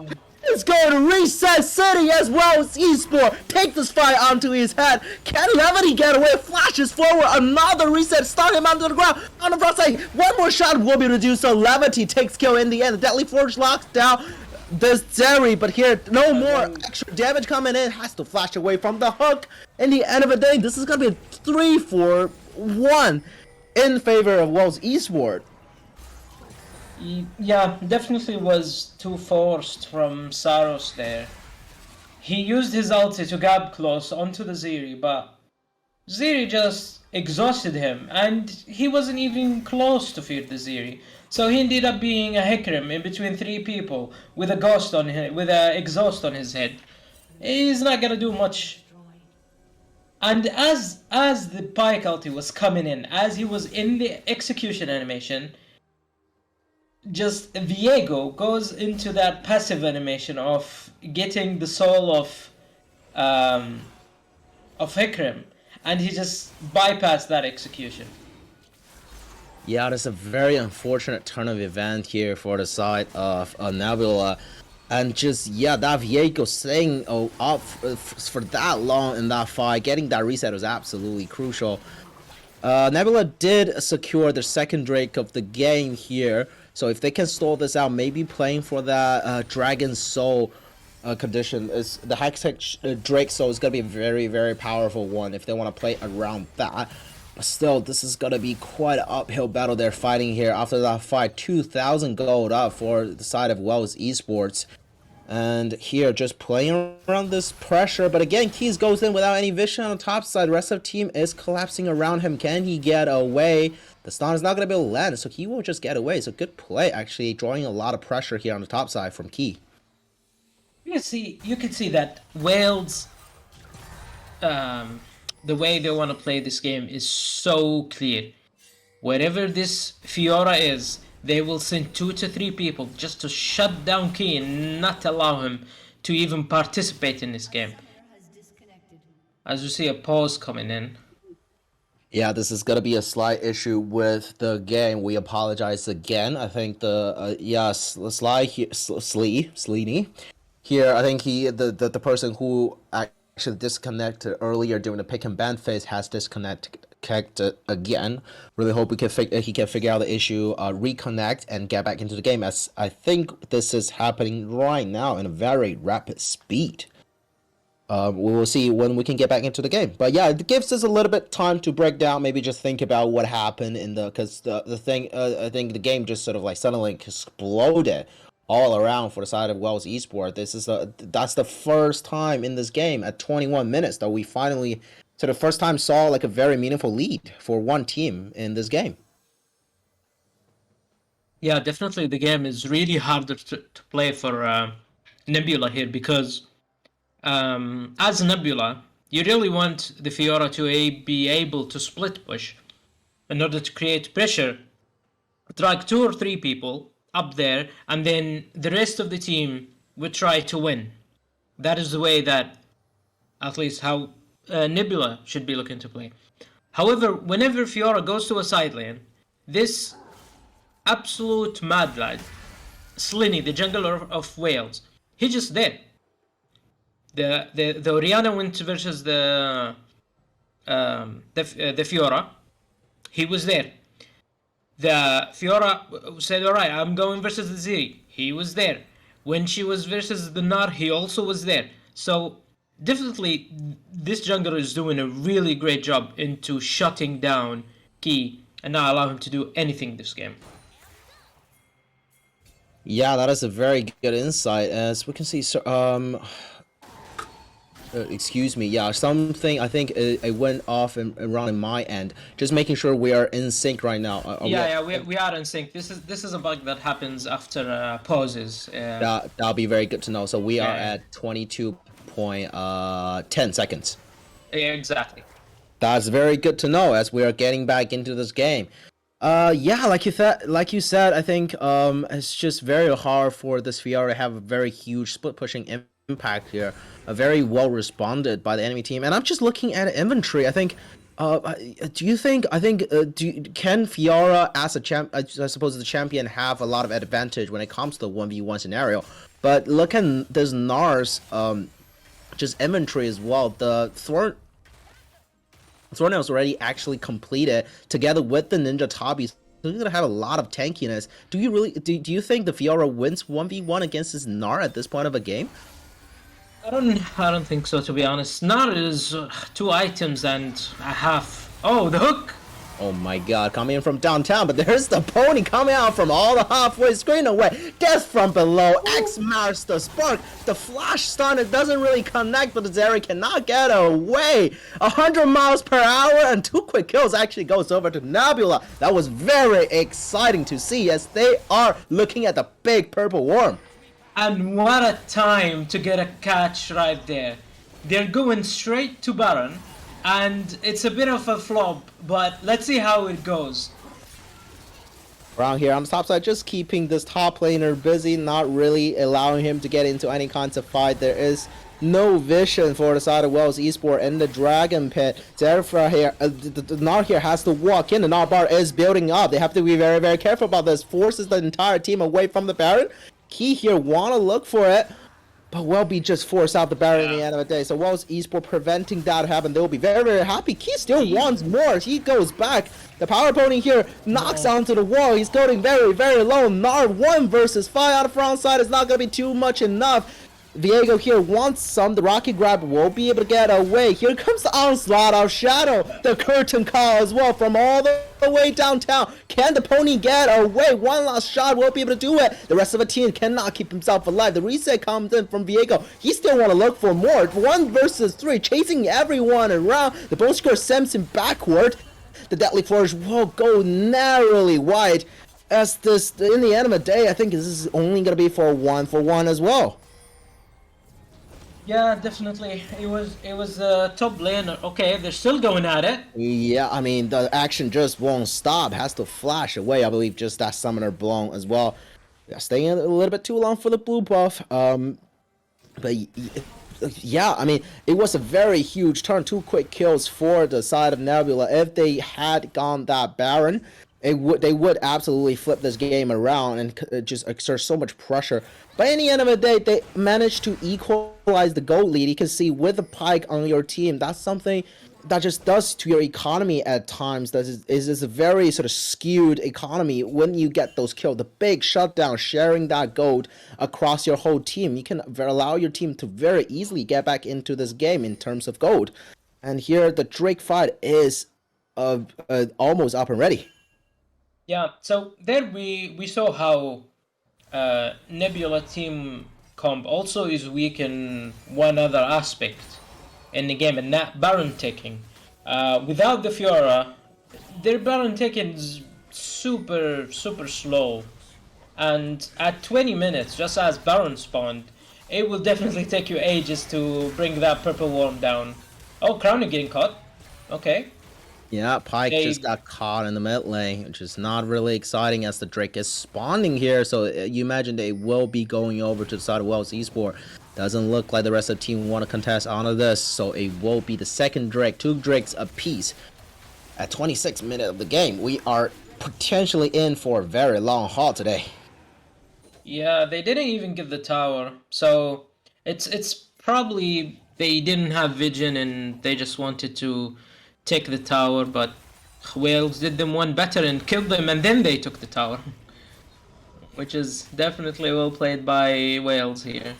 Speaker 1: It's going to reset City as well as Esports. Take this fight onto his head. Can Levity get away? Flashes forward. Another reset. Start him onto the ground. On the front side. One more shot will be able to do so. Levity takes kill in the end. The Deadly Forge locks down this Zeri. But here, no more extra damage coming in. Has to flash away from the hook. In the end of the day, this is going to be a 3-4-1 in favor of Wells Esports.
Speaker 2: Yeah, definitely was too forced from Saros there. He used his ulti to gap close onto the Zeri, but Zeri just exhausted him, and he wasn't even close to fear the Zeri. So he ended up being a Hecarim in between 3 people with a ghost on him, with a exhaust on his head. He's not gonna do much. And as the Pyke ulti was coming in, as he was in the execution animation, just Viego goes into that passive animation of getting the soul of Hecarim, and he just bypassed that execution.
Speaker 1: Yeah, that's a very unfortunate turn of event here for the side of Nebula. And just, yeah, that Viego staying up for that long in that fight, getting that reset was absolutely crucial. Nebula did secure the second Drake of the game here. So if they can stall this out, maybe playing for that Dragon Soul condition, is the Hextech Drake Soul is going to be a very, very powerful one if they want to play around that. But still, this is going to be quite an uphill battle they're fighting here. After that fight, 2,000 gold up for the side of Wells Esports. And here, just playing around this pressure. But again, Keys goes in without any vision on the top side. The rest of the team is collapsing around him. Can he get away? The stun is not going to be able to land, so he will just get away. So good play, actually, drawing a lot of pressure here on the top side from Key.
Speaker 2: You can see that Wales, the way they want to play this game is so clear. Wherever this Fiora is, they will send 2 to 3 people just to shut down Key and not allow him to even participate in this game. As you see a pause coming in.
Speaker 1: Yeah, this is gonna be a slight issue with the game. We apologize again. I think the Sly here, Sleeny here. I think the person who actually disconnected earlier during the pick and ban phase has disconnected again. Really hope he can figure out the issue, reconnect, and get back into the game. As I think this is happening right now in a very rapid speed. We will see when we can get back into the game. But yeah, it gives us a little bit time to break down, maybe just think about what happened because the thing, I think the game just sort of like suddenly exploded all around for the side of Wells Esports. That's the first time in this game at 21 minutes that we finally, so the first time saw like a very meaningful lead for one team in this game.
Speaker 2: Yeah, definitely the game is really harder to play for Nebula here because as Nebula, you really want the Fiora to be able to split push in order to create pressure, drag 2 or 3 people up there, and then the rest of the team would try to win. That is the way that, at least how Nebula should be looking to play. However, whenever Fiora goes to a side lane, this absolute mad lad, Slinny, the jungler of Wales, he's just there. The Orianna went versus the Fiora. He was there. The Fiora said, "Alright, I'm going versus the Zeri." He was there. When she was versus the Nar, he also was there. So definitely, this jungler is doing a really great job into shutting down Key and not allow him to do anything this game.
Speaker 1: Yeah, that is a very good insight. As we can see, excuse me, yeah, something I think it went off around in my end. Just making sure we are in sync right now.
Speaker 2: We are in sync. This is a bug that happens after pauses.
Speaker 1: That'll be very good to know. So we are at 22.10 seconds.
Speaker 2: Yeah, exactly.
Speaker 1: That's very good to know as we are getting back into this game. Yeah, like you said, I think it's just very hard for this VR to have a very huge split pushing impact here. Very well responded by the enemy team, and I'm just looking at inventory. I think, do you think? I think, can Fiora as a champ? I suppose the champion have a lot of advantage when it comes to the 1v1 scenario. But look at this Nars just inventory as well. The Thorn is already actually completed together with the Ninja Tabi. So you're gonna have a lot of tankiness. Do you really do you think the Fiora wins 1v1 against this Gnar at this point of a game?
Speaker 2: I don't think so, to be honest. Not is 2 items and a half. Oh, the hook.
Speaker 1: Oh my god, coming in from downtown, but there's the pony coming out from all the halfway screen away. Death from below, X-Master Spark. The flash stun, it doesn't really connect, but the Zeri cannot get away. 100 miles per hour and 2 quick kills actually goes over to Nebula. That was very exciting to see as they are looking at the big purple worm.
Speaker 2: And what a time to get a catch right there. They're going straight to Baron, and it's a bit of a flop, but let's see how it goes.
Speaker 1: Around here on the top side, just keeping this top laner busy, not really allowing him to get into any kinds of fight. There is no vision for the side of Wells Esports in the Dragon Pit. Therefore here, the Gnar here has to walk in. The Gnar bar is building up. They have to be very, very careful about this. Forces the entire team away from the Baron. Key here want to look for it, but will be just forced out the Baron in the end of the day. So Wells Esports preventing that to happen. They'll be very, very happy. Key still wants more. He goes back. The power pony here knocks onto the wall. He's going very, very low. Gnar 1 versus 5 on the front side is not going to be too much enough. Viego here wants some. The rocket grab won't be able to get away. Here comes the onslaught of Shadow. The curtain call as well from all the way downtown. Can the pony get away? One last shot won't be able to do it. The rest of the team cannot keep himself alive. The reset comes in from Viego. He still want to look for more. 1 versus 3, chasing everyone around. The bone score sends him backward. The Deadly Flourish will go narrowly wide. As this, in the end of the day, I think this is only going to be for a 1-for-1 as well.
Speaker 2: Yeah, definitely. It was top laner. Okay, they're still going at it.
Speaker 1: Yeah, I mean, the action just won't stop. Has to flash away. I believe just that summoner blown as well. Yeah, staying a little bit too long for the blue buff. But yeah, I mean, it was a very huge turn. 2 quick kills for the side of Nebula. If they had gone that Baron, they would absolutely flip this game around and just exert so much pressure. But in the end of the day, they managed to equalize the gold lead. You can see with the Pyke on your team, that's something that just does to your economy at times. That is a very sort of skewed economy when you get those kills. The big shutdown, sharing that gold across your whole team. You can allow your team to very easily get back into this game in terms of gold. And here, the Drake fight is almost up and ready.
Speaker 2: Yeah, so there we saw how Nebula team comp also is weak in one other aspect in the game, and that Baron taking. Without the Fiora, their Baron taking is super slow, and at 20 minutes, just as Baron spawned, it will definitely take you ages to bring that purple worm down. Oh, Crowny getting caught. Okay.
Speaker 1: Yeah, Pyke just got caught in the mid lane, which is not really exciting as the Drake is spawning here. So you imagine they will be going over to the side of Wells Esports. Doesn't look like the rest of the team want to contest onto this. So it will be the second Drake, 2 Drakes apiece. At 26 minutes of the game, we are potentially in for a very long haul today.
Speaker 2: Yeah, they didn't even give the tower. So it's probably they didn't have vision and they just wanted to take the tower, but Wales did them one better and killed them, and then they took the tower. Which is definitely well played by Wales here.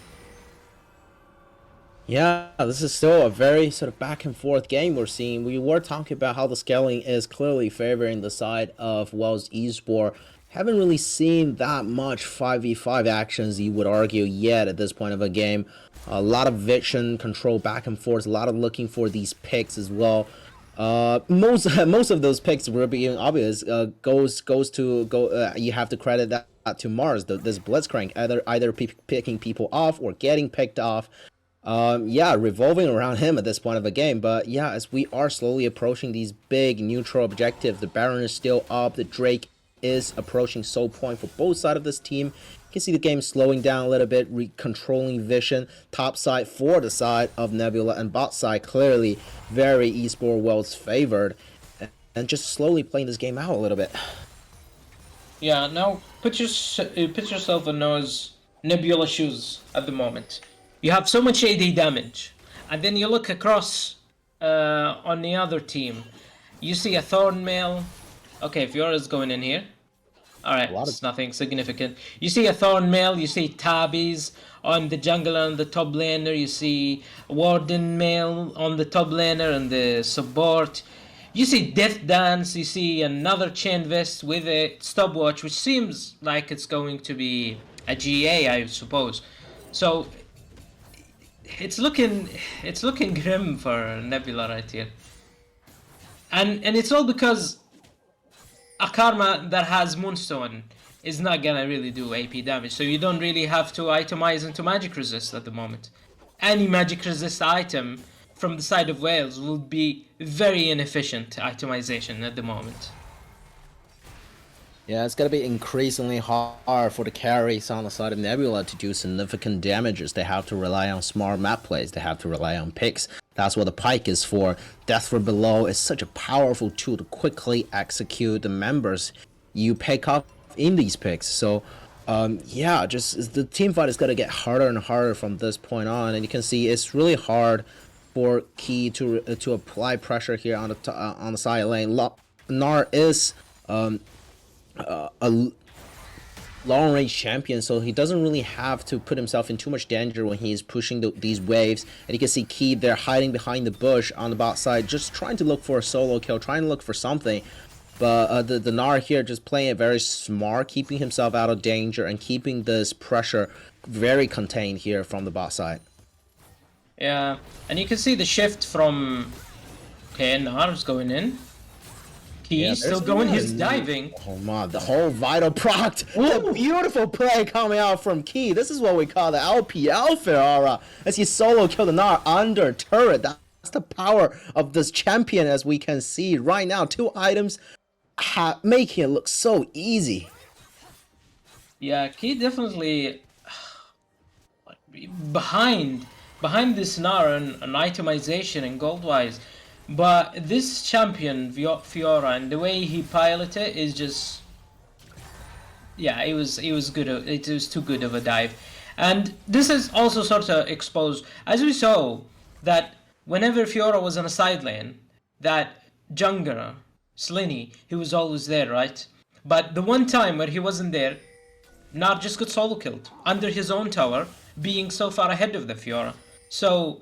Speaker 1: Yeah, this is still a very sort of back and forth game we're seeing. We were talking about how the scaling is clearly favoring the side of Wells Esports. Haven't really seen that much 5v5 actions, you would argue, yet at this point of a game. A lot of vision control back and forth, a lot of looking for these picks as well. Most of those picks were being obvious. You have to credit that to Mars. This Blitzcrank either picking people off or getting picked off. Yeah, revolving around him at this point of the game. But yeah, as we are slowly approaching these big neutral objectives, the Baron is still up, the Drake is approaching soul point for both sides of this team. You can see the game slowing down a little bit, controlling vision, top side for the side of Nebula, and bot side clearly very Esports World's favored, and just slowly playing this game out a little bit.
Speaker 2: Yeah, now put yourself in those Nebula shoes at the moment. You have so much AD damage, and then you look across on the other team. You see a Thornmail. Okay, Fiora's going in here. Alright, it's nothing significant. You see a Thornmail, you see Tabbies on the jungler and the top laner, you see Warden Mail on the top laner and the support. You see Death Dance, you see another Chain Vest with a stopwatch, which seems like it's going to be a GA, I suppose. So it's looking grim for Nebula right here. And it's all because a Karma that has Moonstone is not gonna really do AP damage, so you don't really have to itemize into Magic Resist at the moment. Any Magic Resist item from the side of Wales will be very inefficient itemization at the moment.
Speaker 1: Yeah, it's gonna be increasingly hard for the carries on the side of Nebula to do significant damages. They have to rely on smart map plays. They have to rely on picks. That's what the pike is for. Death from Below is such a powerful tool to quickly execute the members you pick up in these picks. So, yeah, just the team fight is gonna get harder and harder from this point on, and you can see it's really hard for Key to apply pressure here on the side lane. Gnar is a long range champion, so he doesn't really have to put himself in too much danger when he is pushing these waves. And you can see Key there hiding behind the bush on the bot side, just trying to look for a solo kill, trying to look for something. But the Gnar here just playing it very smart, keeping himself out of danger and keeping this pressure very contained here from the bot side.
Speaker 2: Yeah, and you can see the shift from... Okay, Gnar's going in. He's still going, he's diving.
Speaker 1: Oh my, the whole vital proc. A beautiful play coming out from Key. This is what we call the LPL Fiora. As he solo killed the Gnar under turret. That's the power of this champion, as we can see right now. 2 items making it look so easy.
Speaker 2: Yeah, Key definitely behind this Gnar and itemization and gold wise. But this champion, Fiora, and the way he piloted it is just... Yeah, it was good. It was too good of a dive. And this is also sort of exposed, as we saw, that whenever Fiora was on a side lane, that jungler, Slinny, he was always there, right? But the one time where he wasn't there, Gnar just got solo killed under his own tower, being so far ahead of the Fiora. So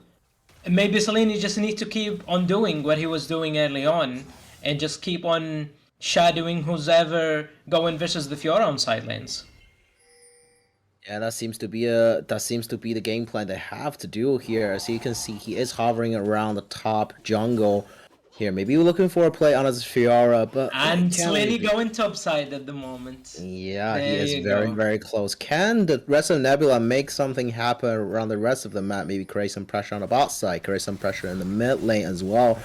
Speaker 2: maybe Selene just needs to keep on doing what he was doing early on and just keep on shadowing who's ever going versus the Fiora on side lanes.
Speaker 1: Yeah, that seems to be the game plan they have to do here. As you can see, he is hovering around the top jungle here. Maybe we're looking for a play on his Fiora, but
Speaker 2: and Slinny going top side at the moment.
Speaker 1: Yeah, there he is very close. Can the rest of Nebula make something happen around the rest of the map? Maybe create some pressure on the bot side, create some pressure in the mid lane as well.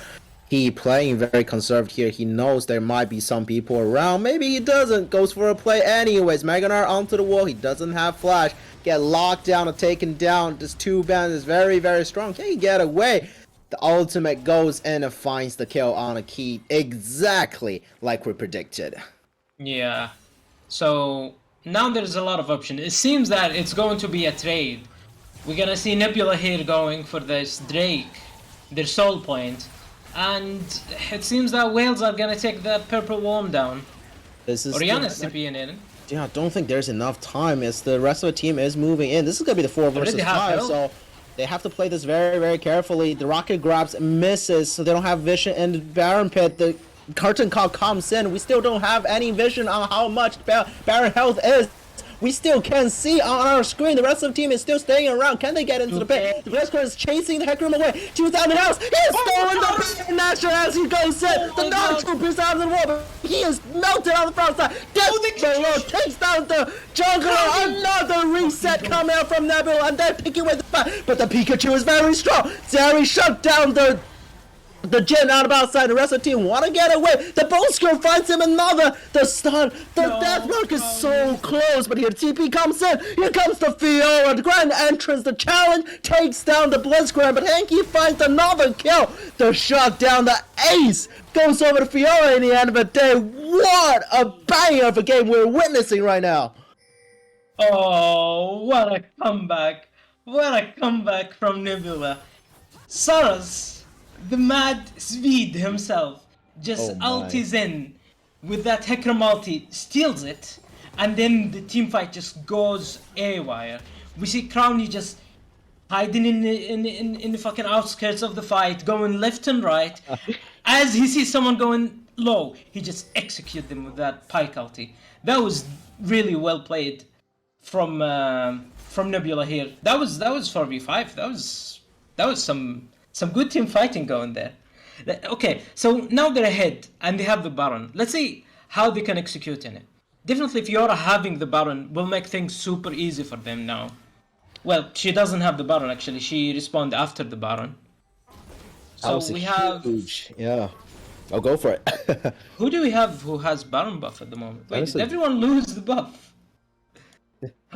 Speaker 1: He playing very conserved here. He knows there might be some people around. Maybe he doesn't. Goes for a play anyways. Mega Gnar onto the wall. He doesn't have flash. Get locked down or taken down. This 2-band is very strong. Can he get away? The ultimate goes in and finds the kill on a Key, exactly like we predicted.
Speaker 2: Yeah. So now there's a lot of options. It seems that it's going to be a trade. We're gonna see Nebula here going for this Drake, their soul point. And it seems that Wales are gonna take that purple worm down. Oriana's TPing in.
Speaker 1: Yeah, I don't think there's enough time as the rest of the team is moving in. This is gonna be the 4 versus 5, so they have to play this very carefully. The rocket grabs misses, so they don't have vision in the Baron pit. The curtain call comes in. We still don't have any vision on how much Baron health is. We still can see on our screen the rest of the team is still staying around. Can they get into the pit? The Blitzcrank is chasing the Hecarim away. 2,000 house. He is stolen the Nasher as he goes in. The Naruto pieces out of the wall, but he is melted on the front side. Death below takes down the jungler. Another reset coming out from Nebula, and they're picking away the fight. But the Pikachu is very strong. Zeri shut down the Jin out of outside. The rest of the team want to get away. The bone skill finds him another. The stun. The death mark is so close. But here TP comes in. Here comes the Fiora. The grand entrance. The challenge takes down the Blitzcrank. But Hanky finds another kill. The shot down. The ace goes over to Fiora in the end of the day. What a banger of a game we're witnessing right now.
Speaker 2: Oh, what a comeback. What a comeback from Nebula. Saras, the mad Swede himself, just ultis in with that Hecarim ulti, steals it, and then the team fight just goes haywire. We see Crowny just hiding in the fucking outskirts of the fight, going left and right. As he sees someone going low, he just executes them with that Pike ulti. That was really well played from Nebula here. That was 4v5. That was some good team fighting going there. Okay, so now they're ahead and they have the Baron. Let's see how they can execute in it. Definitely Fiora having the Baron will make things super easy for them now. Well, she doesn't have the Baron actually. She respawned after the Baron. So we have
Speaker 1: huge, yeah. I'll go for it.
Speaker 2: Who do we have who has Baron buff at the moment? Wait, did everyone lose the buff?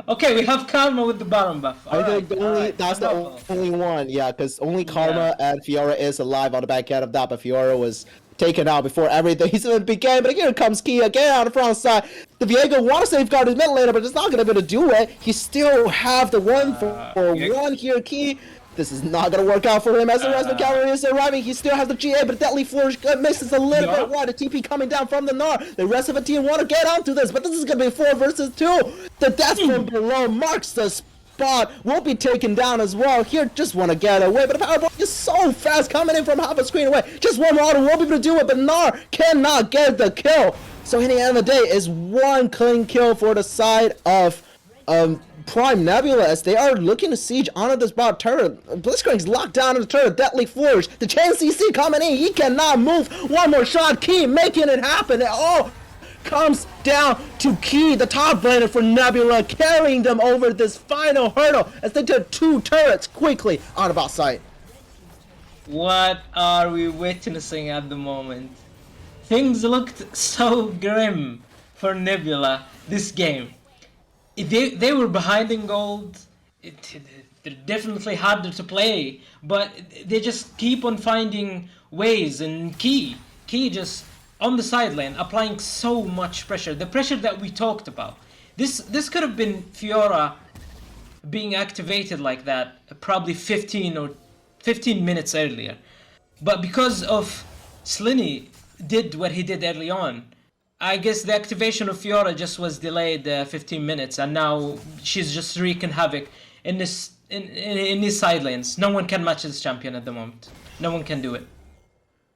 Speaker 2: Okay, we have Karma with the Baron buff.
Speaker 1: I think that's the only one, yeah, because only Karma and Fiora is alive on the back end of that, but Fiora was taken out before everything even began. But here comes Key again on the front side. The Viego want to safeguard his mid laner, but it's not going to be able to do it. He still have the 1-for-1 here, Key. This is not going to work out for him as the rest of the cavalry is arriving. He still has the GA, but Deadly Flourish misses a little bit wide. The TP coming down from the Gnar. The rest of the team want to get onto this, but this is going to be 4 versus 2. The death from below marks the spot. Will be taken down as well. Here, just want to get away, but the Powerbomb is so fast coming in from half a screen away. Just one more auto will be able to do it, but Gnar cannot get the kill. So in the end of the day, is one clean kill for the side of Prime Nebula as they are looking to siege onto this bot turret. Blitzcrank's locked down in the turret. Deadly Flourish. The Chain CC coming in. He cannot move. One more shot. Key making it happen. It all comes down to Key, the top laner for Nebula, carrying them over this final hurdle as they took 2 turrets quickly out of our sight.
Speaker 2: What are we witnessing at the moment? Things looked so grim for Nebula this game. They were behind in gold. They're definitely harder to play, but they just keep on finding ways. And Key just on the sideline applying so much pressure. The pressure that we talked about. This could have been Fiora being activated like that probably 15 minutes earlier, but because of Slinny did what he did early on, I guess the activation of Fiora just was delayed 15 minutes, and now she's just wreaking havoc in these side lanes. No one can match this champion at the moment. No one can do it.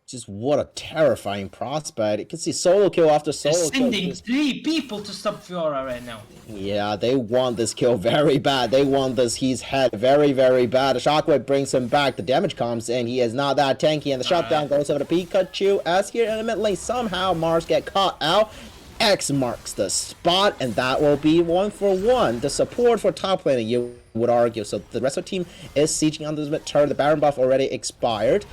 Speaker 1: Just what a terrifying prospect. You can see solo kill after solo kill.
Speaker 2: Sending 3 people to stop Fiora right now.
Speaker 1: Yeah, they want this kill very bad. They want this He's head very, very bad. The shockwave brings him back. The damage comes in. He is not that tanky. And the shutdown goes over to Pikachu. As here in the mid lane, somehow Mars get caught out. X marks the spot. And that will be 1-for-1. The support for top laning, you would argue. So the rest of the team is sieging on this mid turn. The Baron buff already expired.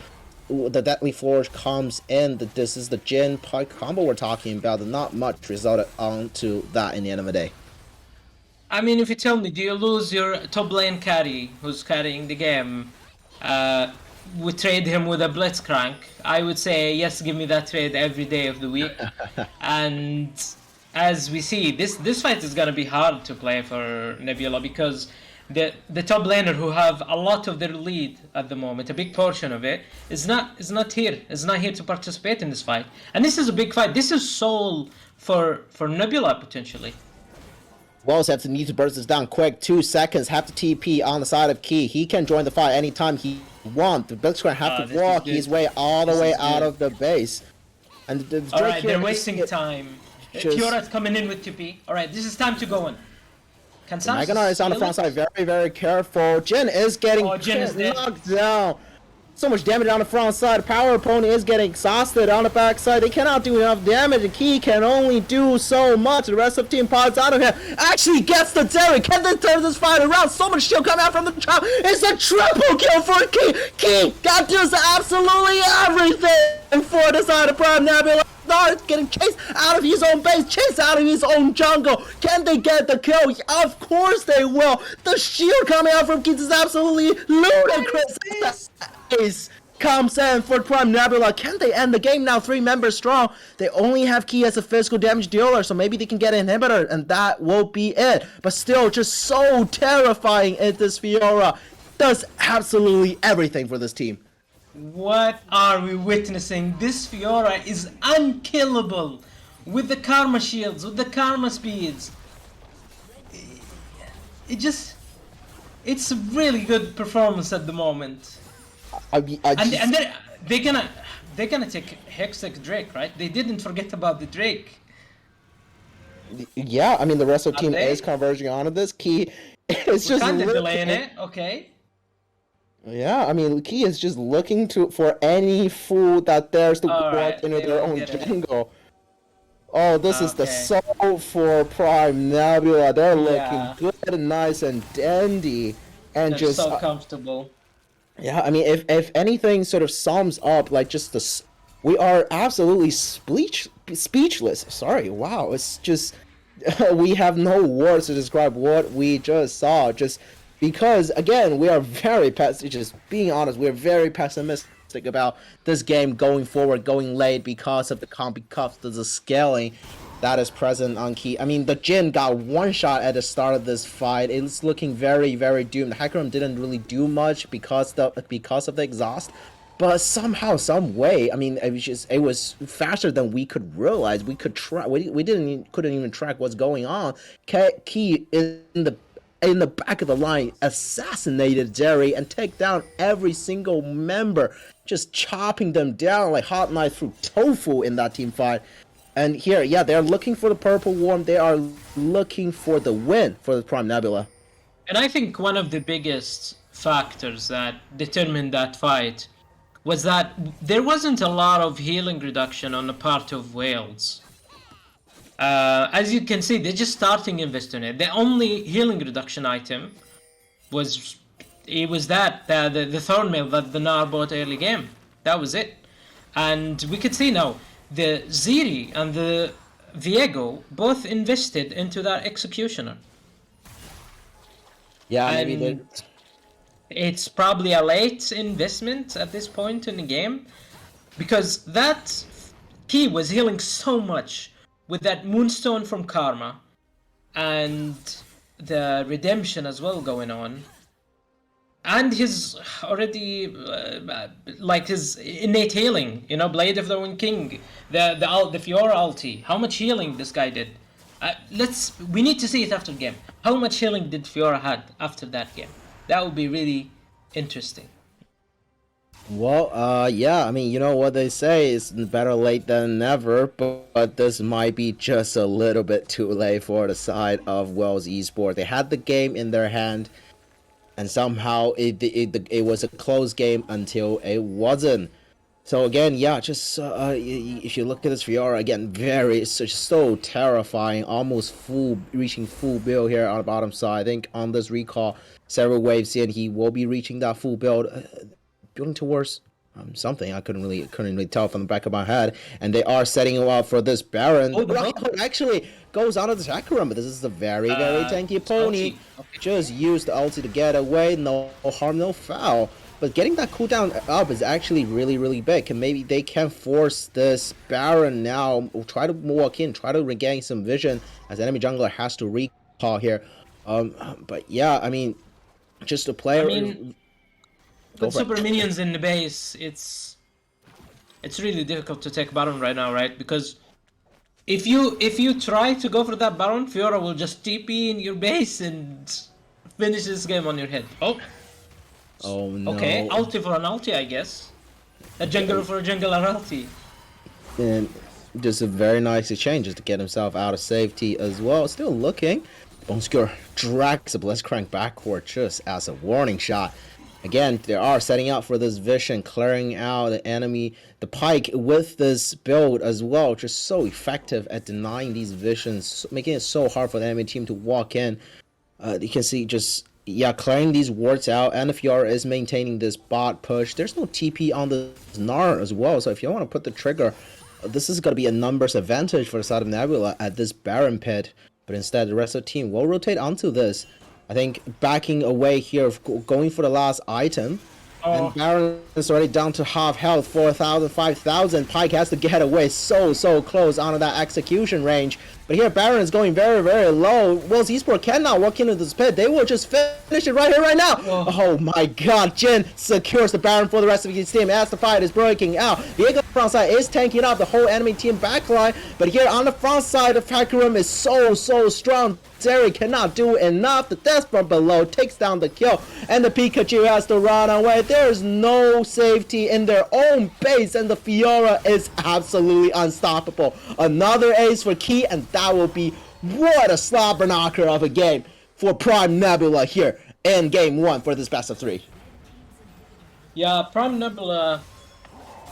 Speaker 1: The Deadly Flourish comes in. This is the Jin Pike combo we're talking about. Not much resulted onto that in the end of the day.
Speaker 2: I mean, if you tell me, do you lose your top lane carry who's carrying the game? We trade him with a Blitzcrank. I would say yes, give me that trade every day of the week. And as we see, this fight is gonna be hard to play for Nebula because the top laner who have a lot of their lead at the moment, a big portion of it, is not here to participate in this fight. And this is a big fight. This is soul for Nebula potentially.
Speaker 1: Walls have to need to burst this down quick. 2 seconds. Have to TP on the side of Key. He can join the fight anytime he wants. The Blitzcrank have to walk his way all the way out of the base. And the
Speaker 2: Alright, they're wasting time. Fiora's coming in with TP. Alright, this is time to go in. Can
Speaker 1: Mega Knight is on the front side, very, very careful. Jin is getting knocked down. So much damage on the front side. The power opponent is getting exhausted on the back side. They cannot do enough damage. The Key can only do so much. The rest of Team Pods out of here actually gets the Derry. Can they turn this fight around? So much shield coming out from the trap. It's a triple kill for Key. Key got to do absolutely everything for the side of Prime Nebula. Start getting chased out of his own base, chased out of his own jungle. Can they get the kill? Of course they will. The shield coming out from Keith is absolutely ludicrous. Ace comes in for Prime Nebula. Can they end the game now? 3 members strong. They only have Key as a physical damage dealer, so maybe they can get an inhibitor, and that will be it. But still, just so terrifying is this Fiora. Does absolutely everything for this team.
Speaker 2: What are we witnessing? This Fiora is unkillable with the Karma shields, with the Karma speeds. It's a really good performance at the moment. And they're gonna take Hextech Drake, right? They didn't forget about the Drake.
Speaker 1: Yeah, I mean the rest of the team is converging onto this. Key is just
Speaker 2: kind of delaying it, okay.
Speaker 1: Yeah, I mean, Key is just looking for any food that dares to walk into their own jungle. Oh, this is the soul for Prime Nebula. They're looking good and nice and dandy, and
Speaker 2: they're
Speaker 1: just
Speaker 2: so comfortable.
Speaker 1: Yeah, I mean, if anything sort of sums up like just this, we are absolutely speechless. Sorry, wow, it's just we have no words to describe what we just saw. Just. Because, again, we are just being honest, we're very pessimistic about this game going forward, going late because of the scaling that is present on Key. I mean, the Jin got one shot at the start of this fight. It's looking very, very doomed. The Hecarim didn't really do much because of the exhaust. But somehow, some way, I mean, it was faster than we could realize. We could try. We couldn't even track what's going on. Key in the back of the line, assassinated Jerry and take down every single member, just chopping them down like hot knife through tofu in that team fight. And here, yeah, they're looking for the purple worm. They are looking for the win for the Prime Nebula.
Speaker 2: And I think one of the biggest factors that determined that fight was that there wasn't a lot of healing reduction on the part of Wales. As you can see, they're just starting investing in it. The only healing reduction item was the Thornmail that the Gnar bought early game. That was it. And we could see now the Ziri and the Viego both invested into that Executioner.
Speaker 1: Yeah, maybe
Speaker 2: it's probably a late investment at this point in the game, because that Key was healing so much with that Moonstone from Karma and the Redemption as well going on, and his already his innate healing, Blade of the Wind King, the Fiora ulti. How much healing this guy did? We need to see it after the game. How much healing did Fiora had after that game? That would be really interesting.
Speaker 1: Well, yeah, I mean, you know what they say, it's better late than never, but this might be just a little bit too late for the side of Wells Esports. They had the game in their hand, and somehow it was a close game until it wasn't. So again, yeah, just if you look at this Fiora, again, so terrifying, almost reaching full build here on the bottom side. I think on this recall, several waves in, he will be reaching that full build. Building towards something I couldn't really tell from the back of my head, and they are setting him up for this Baron. Actually goes out of the Hecarim, but this is a very tanky pony. Okay. Just use the ulti to get away, no harm, no foul. But getting that cooldown up is actually really big, and maybe they can force this Baron now, try to walk in, try to regain some vision as enemy jungler has to recall here. But yeah, I mean, just a player.
Speaker 2: With super minions in the base, it's really difficult to take Baron right now, right? Because if you try to go for that Baron, Fiora will just TP in your base and finish this game on your head. Oh no. Okay, ulti for an ulti, I guess. A jungler for a jungler ulti.
Speaker 1: And just a very nice exchange just to get himself out of safety as well. Still looking. Bonsker drags the Blitzcrank backward just as a warning shot. Again, they are setting up for this vision, clearing out the enemy. The Pike with this build as well, just so effective at denying these visions, making it so hard for the enemy team to walk in. You can see just, yeah, clearing these wards out, and the Fiora is maintaining this bot push. There's no TP on the Gnar as well, so if you want to put the trigger, this is going to be a numbers advantage for the side of Nebula at this Baron pit. But instead, the rest of the team will rotate onto this. I think backing away here, going for the last item. And Baron is already down to half health, 4,000, 5,000. Pike has to get away so close onto that execution range. But here, Baron is going very low. Will's Esports cannot walk into this pit. They will just finish it right here, right now. Whoa. Oh my god, Jin secures the Baron for the rest of his team as the fight is breaking out. Viego front side is tanking up the whole enemy team backline. But here on the front side, the Fakurum is so strong. Zeri cannot do enough. The death from below takes down the kill, and the Pikachu has to run away. There's no safety in their own base, and the Fiora is absolutely unstoppable. Another ace for Key, and that will be what a slobber knocker of a game for Prime Nebula here in game 1 for this best of 3.
Speaker 2: Yeah, Prime Nebula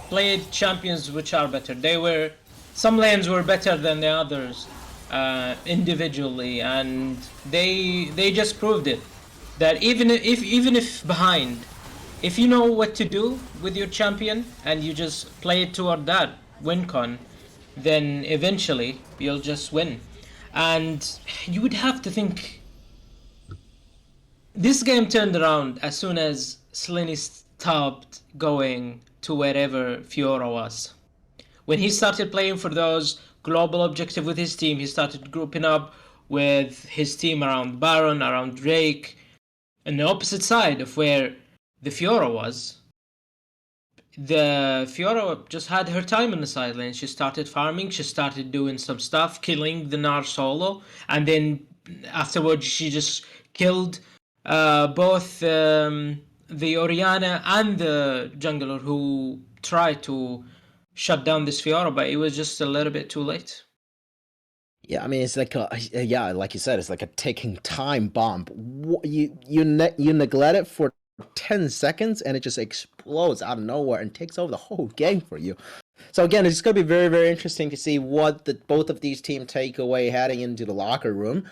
Speaker 2: played champions which are better. Some lanes were better than the others. Individually, and they just proved it, that even if behind, if you know what to do with your champion and you just play it toward that win con, then eventually you'll just win. And you would have to think this game turned around as soon as Slinny stopped going to wherever Fiora was. When he started playing for those global objective with his team, he started grouping up with his team around Baron, around Drake, and the opposite side of where the Fiora was. The Fiora just had her time in the side lane. She started farming, she started doing some stuff, killing the Gnar solo, and then afterwards she just killed both the Orianna and the jungler who tried to shut down this Fiora, but it was just a little bit too late.
Speaker 1: Yeah, I mean, it's like yeah, like you said, it's like a ticking time bomb. You neglect it for 10 seconds, and it just explodes out of nowhere and takes over the whole game for you. So again, it's going to be very interesting to see what both of these teams take away heading into the locker room.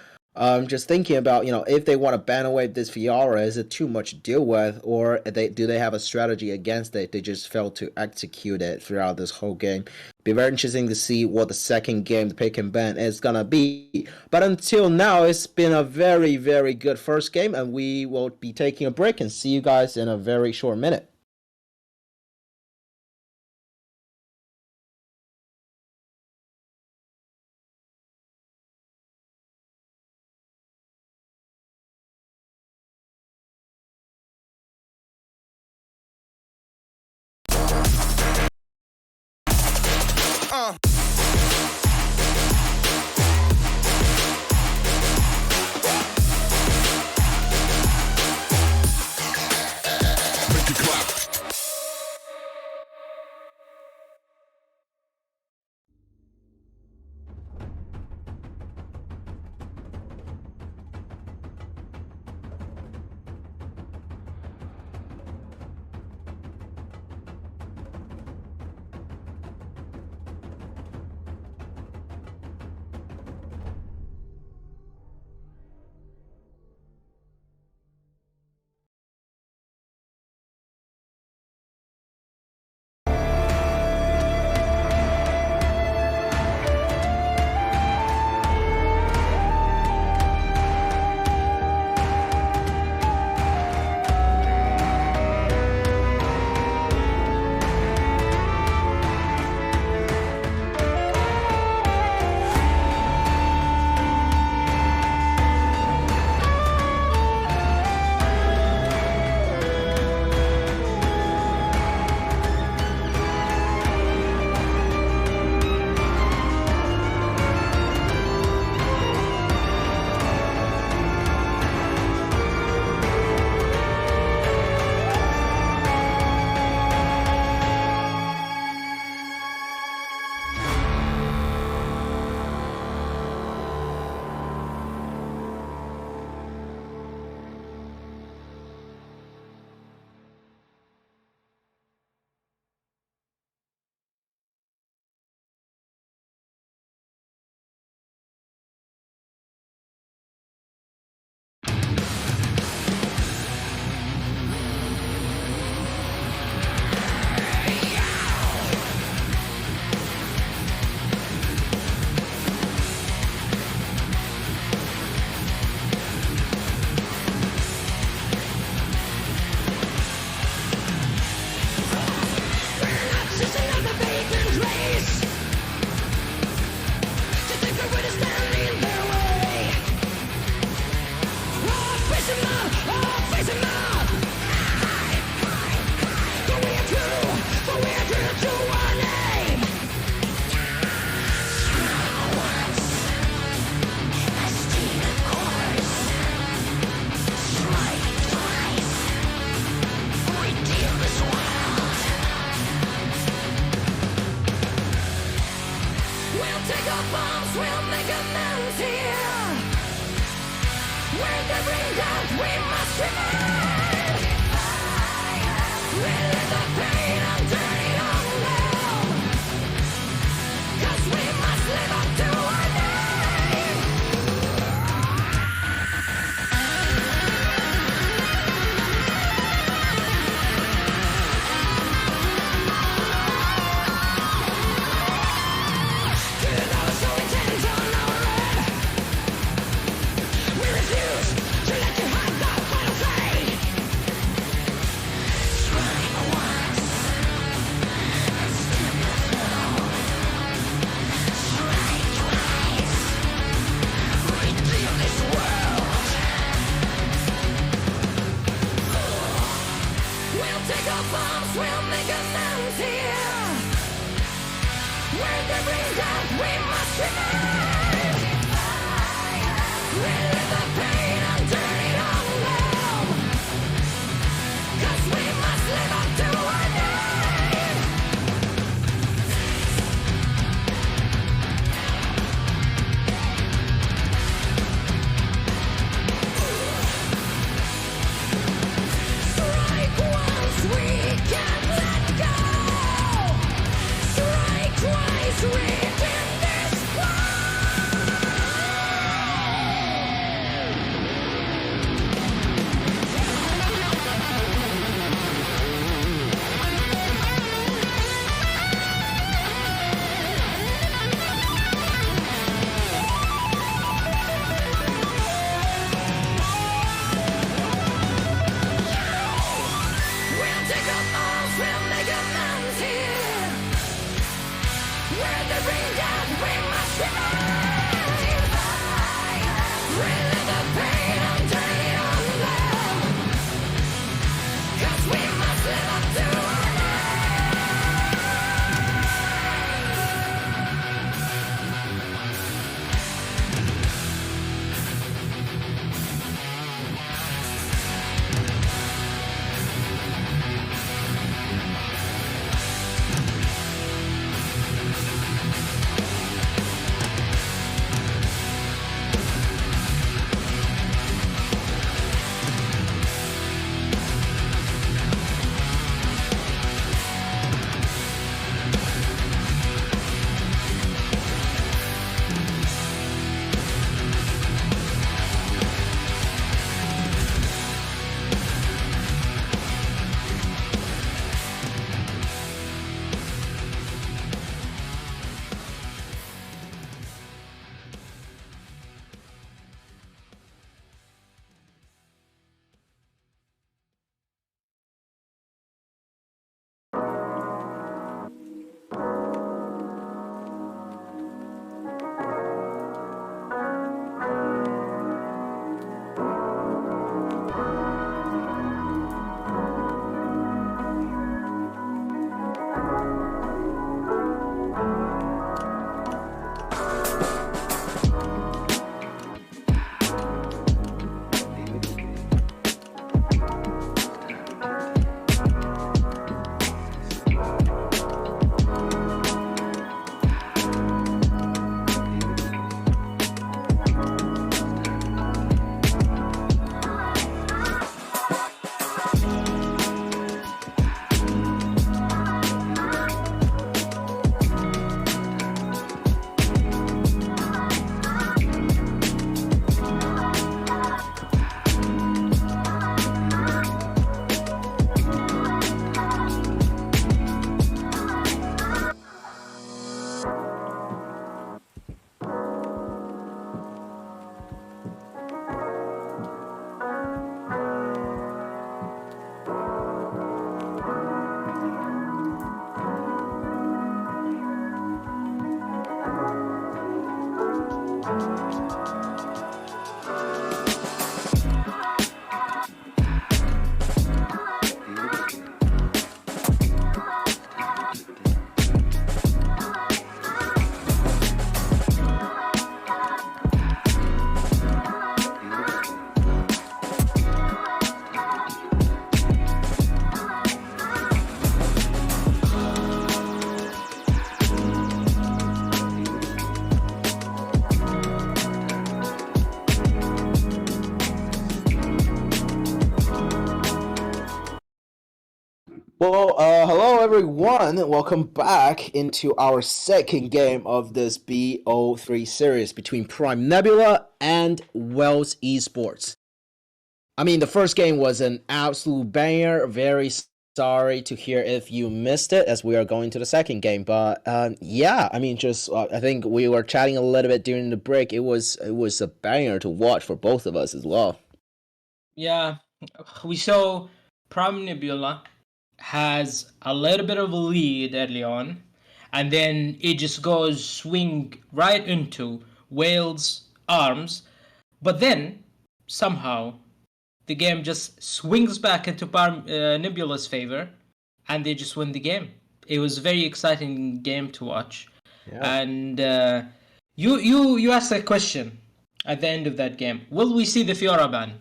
Speaker 1: Just thinking about, if they want to ban away this Fiora, is it too much to deal with, or do they have a strategy against it? They just failed to execute it throughout this whole game. Be very interesting to see what the second game, the pick and ban, is gonna be. But until now, it's been a very good first game, and we will be taking a break and see you guys in a very short minute.
Speaker 3: We refuse to let you have the final say.
Speaker 1: Hello everyone. Welcome back into our second game of this BO3 series between Prime Nebula and Wells Esports. I mean, the first game was an absolute banger. Very sorry to hear if you missed it, as we are going to the second game. But yeah, I mean, just I think we were chatting a little bit during the break. It was a banger to watch for both of us as well.
Speaker 2: Yeah, we saw Prime Nebula has a little bit of a lead early on, and then it just goes swing right into Wales' arms. But then somehow the game just swings back into Nebula's favor, and they just win the game. It was a very exciting game to watch,
Speaker 1: Yeah.
Speaker 2: and you asked a question at the end of that game. Will we see the Fiora ban?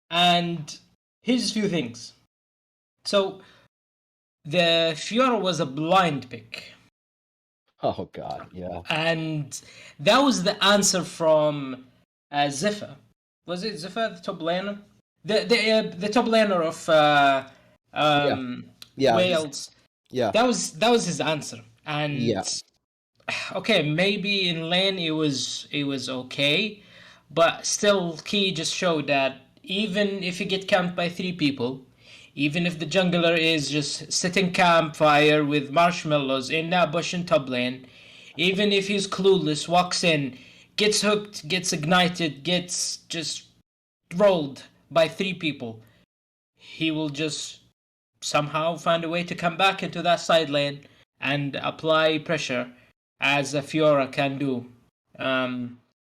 Speaker 2: And here's a few things. So the Fiora was a blind pick,
Speaker 1: Oh God. Yeah.
Speaker 2: and that was the answer from Zephyr. Was it Zephyr, the top laner? The top laner of
Speaker 1: Yeah. Yeah.
Speaker 2: Wales.
Speaker 1: Yeah.
Speaker 2: That was his answer.
Speaker 1: Yeah.
Speaker 2: And okay, maybe in lane it was okay, but still Key just showed that even if you get camped by 3 people, even if the jungler is just sitting campfire with marshmallows in that bush in top lane, even if he's clueless, walks in, gets hooked, gets ignited, gets just rolled by 3 people, he will just somehow find a way to come back into that side lane and apply pressure as a Fiora can do.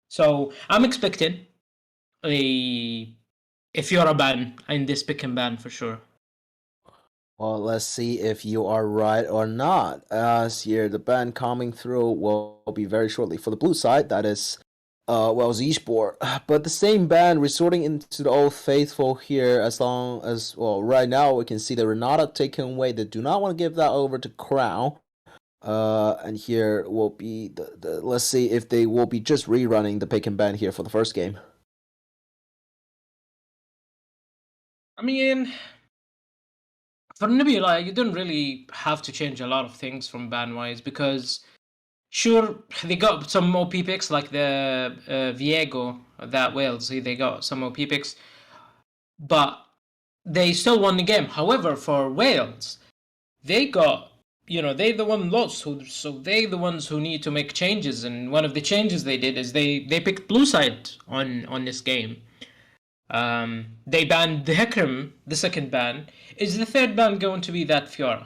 Speaker 2: So I'm expecting a Fiora ban in this pick and ban for sure.
Speaker 1: Well, let's see if you are right or not. As here, the ban coming through will be very shortly. For the blue side, that is, well, Z-Sport. But the same ban resorting into the old faithful here, as long as, well, right now we can see the Renata taken away. They do not want to give that over to Crown. And here will be let's see if they will be just rerunning the pick and ban here for the first game.
Speaker 2: I mean, for Nebula, you don't really have to change a lot of things from ban wise because sure they got some OP picks like the Viego that Wales. They got some OP picks, but they still won the game. However, for Wales, they got they're the one lost, so they're the ones who need to make changes. And one of the changes they did is they picked blue side on this game. They banned the Hecarim, the second ban. Is the third ban going to be that Fiora?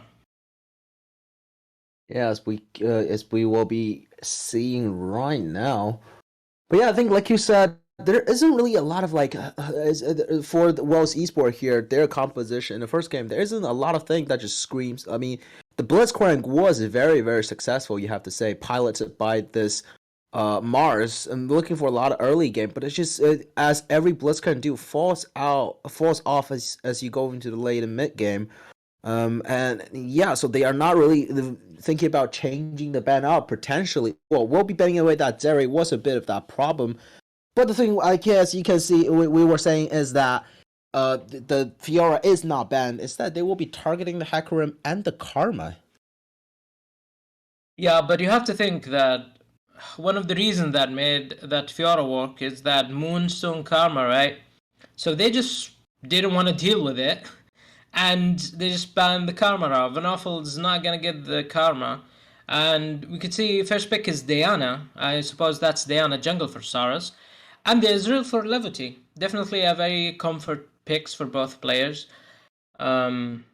Speaker 1: Yeah, as we will be seeing right now. But yeah, I think like you said, there isn't really a lot of for the Wells Esport here, their composition in the first game, there isn't a lot of things that just screams. I mean, the Blitzcrank was very, very successful, you have to say, piloted by this Mars. I'm looking for a lot of early game, but it's just as every Blitzcrank do falls off as you go into the late and mid game. And yeah, so they are not really thinking about changing the ban out potentially. Well, we'll be banning away that Zeri was a bit of that problem. But the thing, I guess you can see, we were saying is that the Fiora is not banned. Is that they will be targeting the Hecarim and the Karma.
Speaker 2: Yeah, but you have to think that one of the reasons that made that Fiora work is that Moonstone Karma, right? So they just didn't want to deal with it, and they just banned the Karma out. Van Offel's not gonna get the Karma, and we could see first pick is Diana. I suppose that's Diana jungle for Saras, and the Israel for Levity. Definitely a very comfort picks for both players. Um,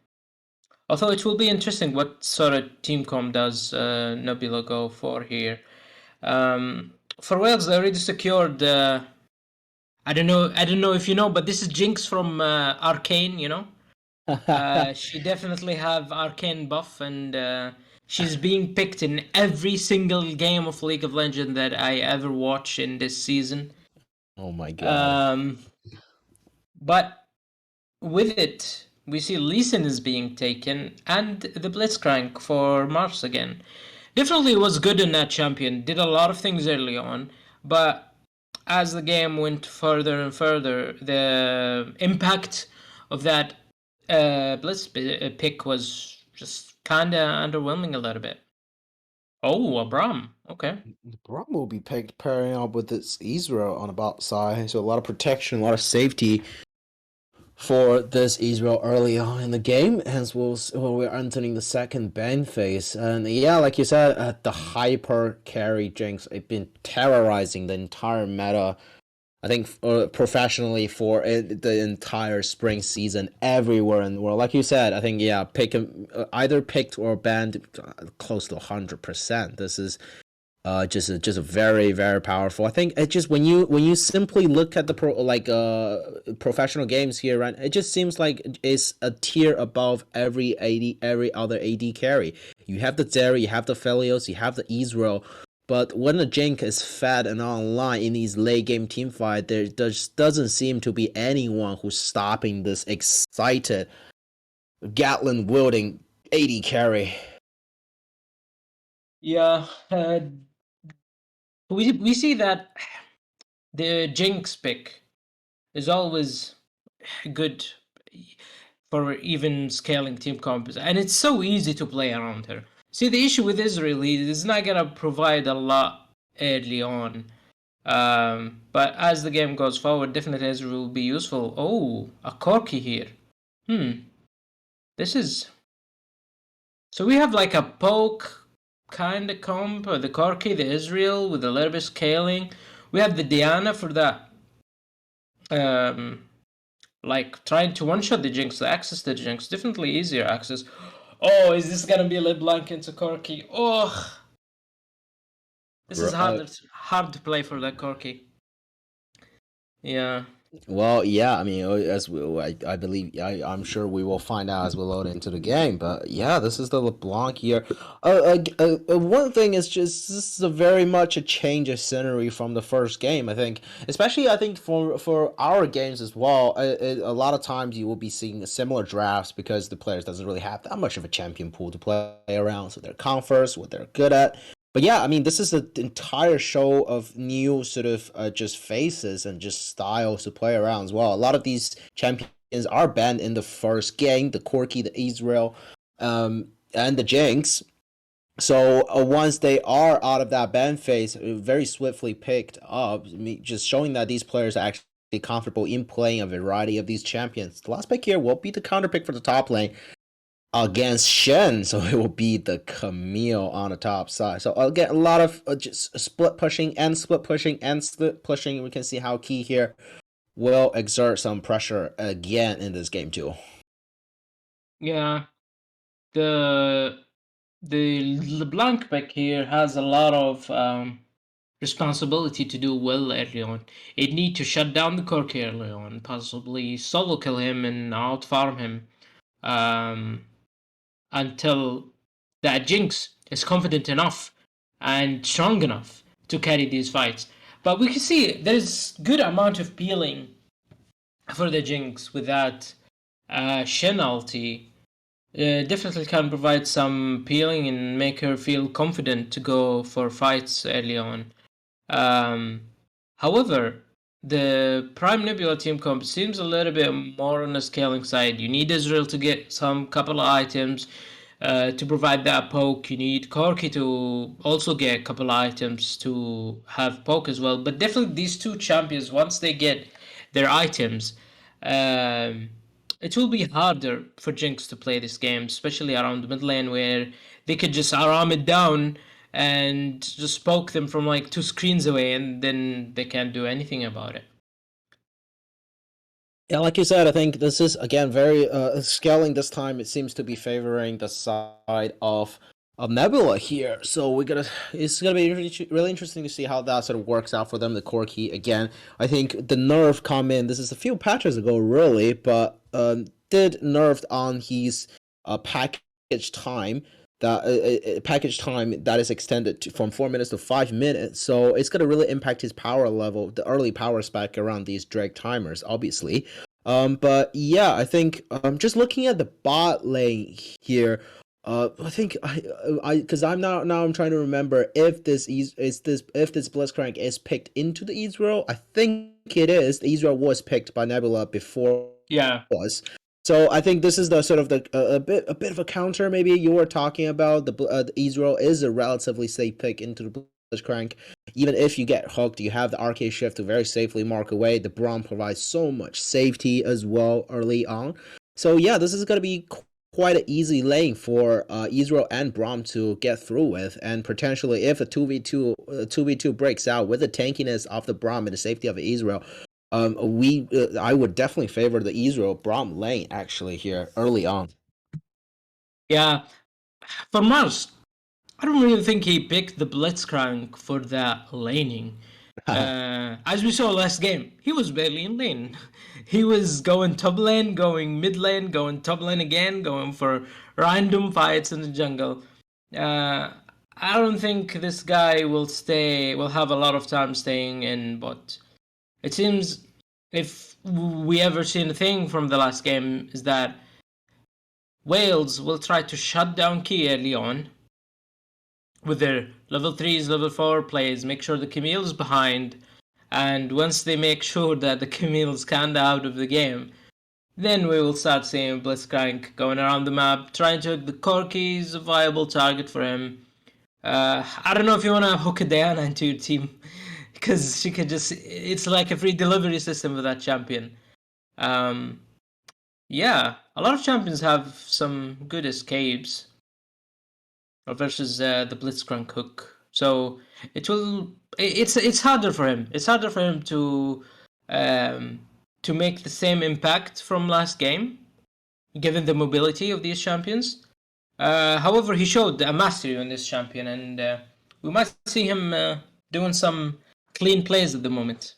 Speaker 2: Although it will be interesting what sort of team comp does Nebula go for here. For Wales, they already secured. I don't know. I don't know if you know, but this is Jinx from Arcane. She definitely have Arcane buff, and she's being picked in every single game of League of Legends that I ever watch in this season.
Speaker 1: Oh my god.
Speaker 2: But with it, we see Lee Sin is being taken and the Blitzcrank for Mars again. Definitely was good in that champion, did a lot of things early on, but as the game went further and further, the impact of that Blitz pick was just kind of underwhelming a little bit. Oh, Abram. Okay.
Speaker 1: The Brom will be picked pairing up with its Israel on the bot side, so a lot of protection, a lot of safety for this Israel early on in the game. Hence, we're entering the second ban phase, and yeah, like you said, the hyper carry Jinx, it's been terrorizing the entire meta. I think professionally for the entire spring season everywhere in the world. Like you said, I think yeah, either picked or banned close to 100%. This is just a very very powerful. I think it just when you simply look at the professional games here, right, it just seems like it's a tier above every other AD carry. You have the Zeri, you have the Phelios, you have the Israel, but when the Jink is fed and online in these late game team fight, there just doesn't seem to be anyone who's stopping this excited Gatlin wielding AD carry.
Speaker 2: Yeah, we see that the Jinx pick is always good for even scaling team combos, and it's so easy to play around her. See, the issue with Israel is not gonna provide a lot early on, but as the game goes forward, definitely Israel will be useful. Oh, a Corki here. This is so we have like a poke kind of comp, the Corki, the Israel with a little bit scaling. We have the Diana for that. Like trying to one shot the Jinx, the access to the Jinx, definitely easier access. Oh, is this gonna be LeBlanc into Corki? Oh, this is hard to play for that Corki. Yeah.
Speaker 1: Well, yeah, I mean, I believe, I'm sure we will find out as we load into the game. But yeah, this is the LeBlanc here. One thing is just this is a very much a change of scenery from the first game. I think, especially I think for our games as well. A lot of times you will be seeing similar drafts because the players doesn't really have that much of a champion pool to play around, so they're comforts, what they're good at. But yeah, I mean, this is an entire show of new sort of just faces and just styles to play around as well. A lot of these champions are banned in the first game, the Corki, the Israel, and the Jinx. So once they are out of that ban phase, very swiftly picked up, just showing that these players are actually comfortable in playing a variety of these champions. The last pick here will be the counter pick for the top lane against Shen, so it will be the Camille on the top side. So again, a lot of just split pushing and split pushing and split pushing. We can see how Key here will exert some pressure again in this game too.
Speaker 2: Yeah. The LeBlanc pick here has a lot of responsibility to do well early on. It need to shut down the Corki early on, possibly solo kill him and out farm him. Until that Jinx is confident enough and strong enough to carry these fights. But we can see there's good amount of peeling for the Jinx with that Shen ulti. Definitely can provide some peeling and make her feel confident to go for fights early on. However, the Prime Nebula team comp seems a little bit more on the scaling side. You need Israel to get some couple of items to provide that poke. You need Corki to also get a couple of items to have poke as well. But definitely these two champions, once they get their items, it will be harder for Jinx to play this game, especially around the mid lane where they could just aram it down and just poke them from like 2 screens away, and then they can't do anything about it.
Speaker 1: Yeah, like you said, I think this is again very scaling this time. It seems to be favoring the side of Nebula here. So it's gonna be really interesting to see how that sort of works out for them. The Corki again, I think the nerf come in. This is a few patches ago, really, but did nerfed on his package time. That package time that is extended from 4 minutes to 5 minutes, so it's gonna really impact his power level, the early power spec around these drag timers, obviously. But yeah, I think just looking at the bot lane here, I think because I'm trying to remember if this if this Blitzcrank is picked into the Israel. I think it is. The Israel was picked by Nebula before
Speaker 2: Yeah.
Speaker 1: it was. So I think this is the sort of the a bit of a counter. Maybe you were talking about the Israel is a relatively safe pick into the Blitzcrank. Even if you get hooked, you have the arcade shift to very safely mark away. The Braum provides so much safety as well early on. So yeah, this is going to be quite an easy lane for Israel and Braum to get through with, and potentially if a 2v2 breaks out with the tankiness of the Braum and the safety of Israel, I would definitely favor the Israel Braum lane actually here early on.
Speaker 2: Yeah, for Mars, I don't really think he picked the Blitzcrank for that laning. As we saw last game, he was barely in lane. He was going top lane, going mid lane, going top lane again, going for random fights in the jungle. Uh, I don't think this guy will have a lot of time staying in bot. It seems if we ever seen a thing from the last game is that Wales will try to shut down Key early on with their level 3s, level 4 plays, make sure the Camille's behind, and once they make sure that the Camille's kinda out of the game, then we will start seeing Blitzcrank going around the map, trying to hook the Corki is a viable target for him. I don't know if you want to hook a Diana into your team, because she could just, it's like a free delivery system for that champion. Um, yeah, a lot of champions have some good escapes versus the Blitzcrank hook. So it will. It's harder for him. It's harder for him um, to make the same impact from last game, given the mobility of these champions. However, he showed a mastery on this champion, and we might see him doing some clean plays at the moment.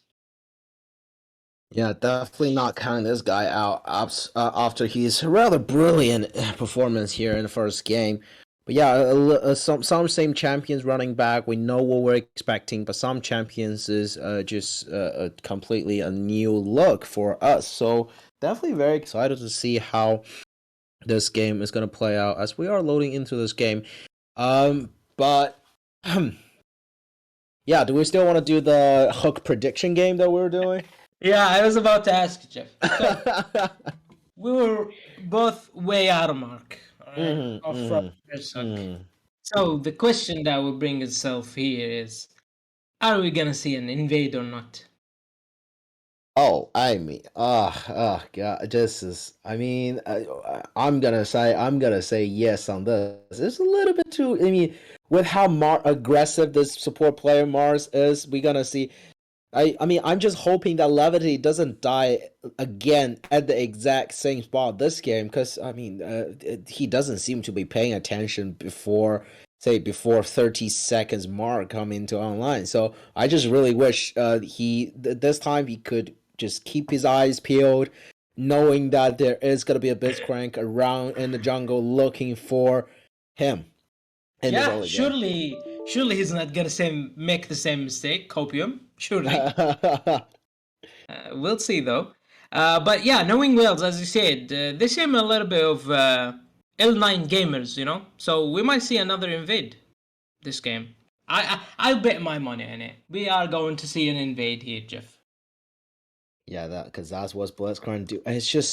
Speaker 1: Yeah, definitely not counting this guy out after his rather brilliant performance here in the first game. But yeah, some same champions running back. We know what we're expecting, but some champions is just completely a new look for us. So definitely very excited to see how this game is going to play out as we are loading into this game. But yeah, do we still want to do the hook prediction game that we were doing?
Speaker 2: Yeah, I was about to ask Jeff. So we were both way out of mark, alright, of first hook. So the question that will bring itself here is: are we gonna see an invade or not?
Speaker 1: Oh, I mean, oh, God, this is. I mean, I'm gonna say yes on this. It's a little bit too. I mean, with how aggressive this support player Mars is, we're gonna see. I mean, I'm just hoping that Levity doesn't die again at the exact same spot this game, because I mean, he doesn't seem to be paying attention before 30 seconds mark come into online. So I just really wish this time he could just keep his eyes peeled, knowing that there is gonna be a Blitzcrank around in the jungle looking for him in this
Speaker 2: Yeah,
Speaker 1: early game.
Speaker 2: surely he's not gonna make the same mistake, copium. Surely, we'll see though. But yeah, knowing Wales, as you said, they seem a little bit of L9 gamers, you know. So we might see another invade this game. I bet my money on it. We are going to see an invade here, Jeff.
Speaker 1: Yeah, because that's what Blitzcrank do. And it's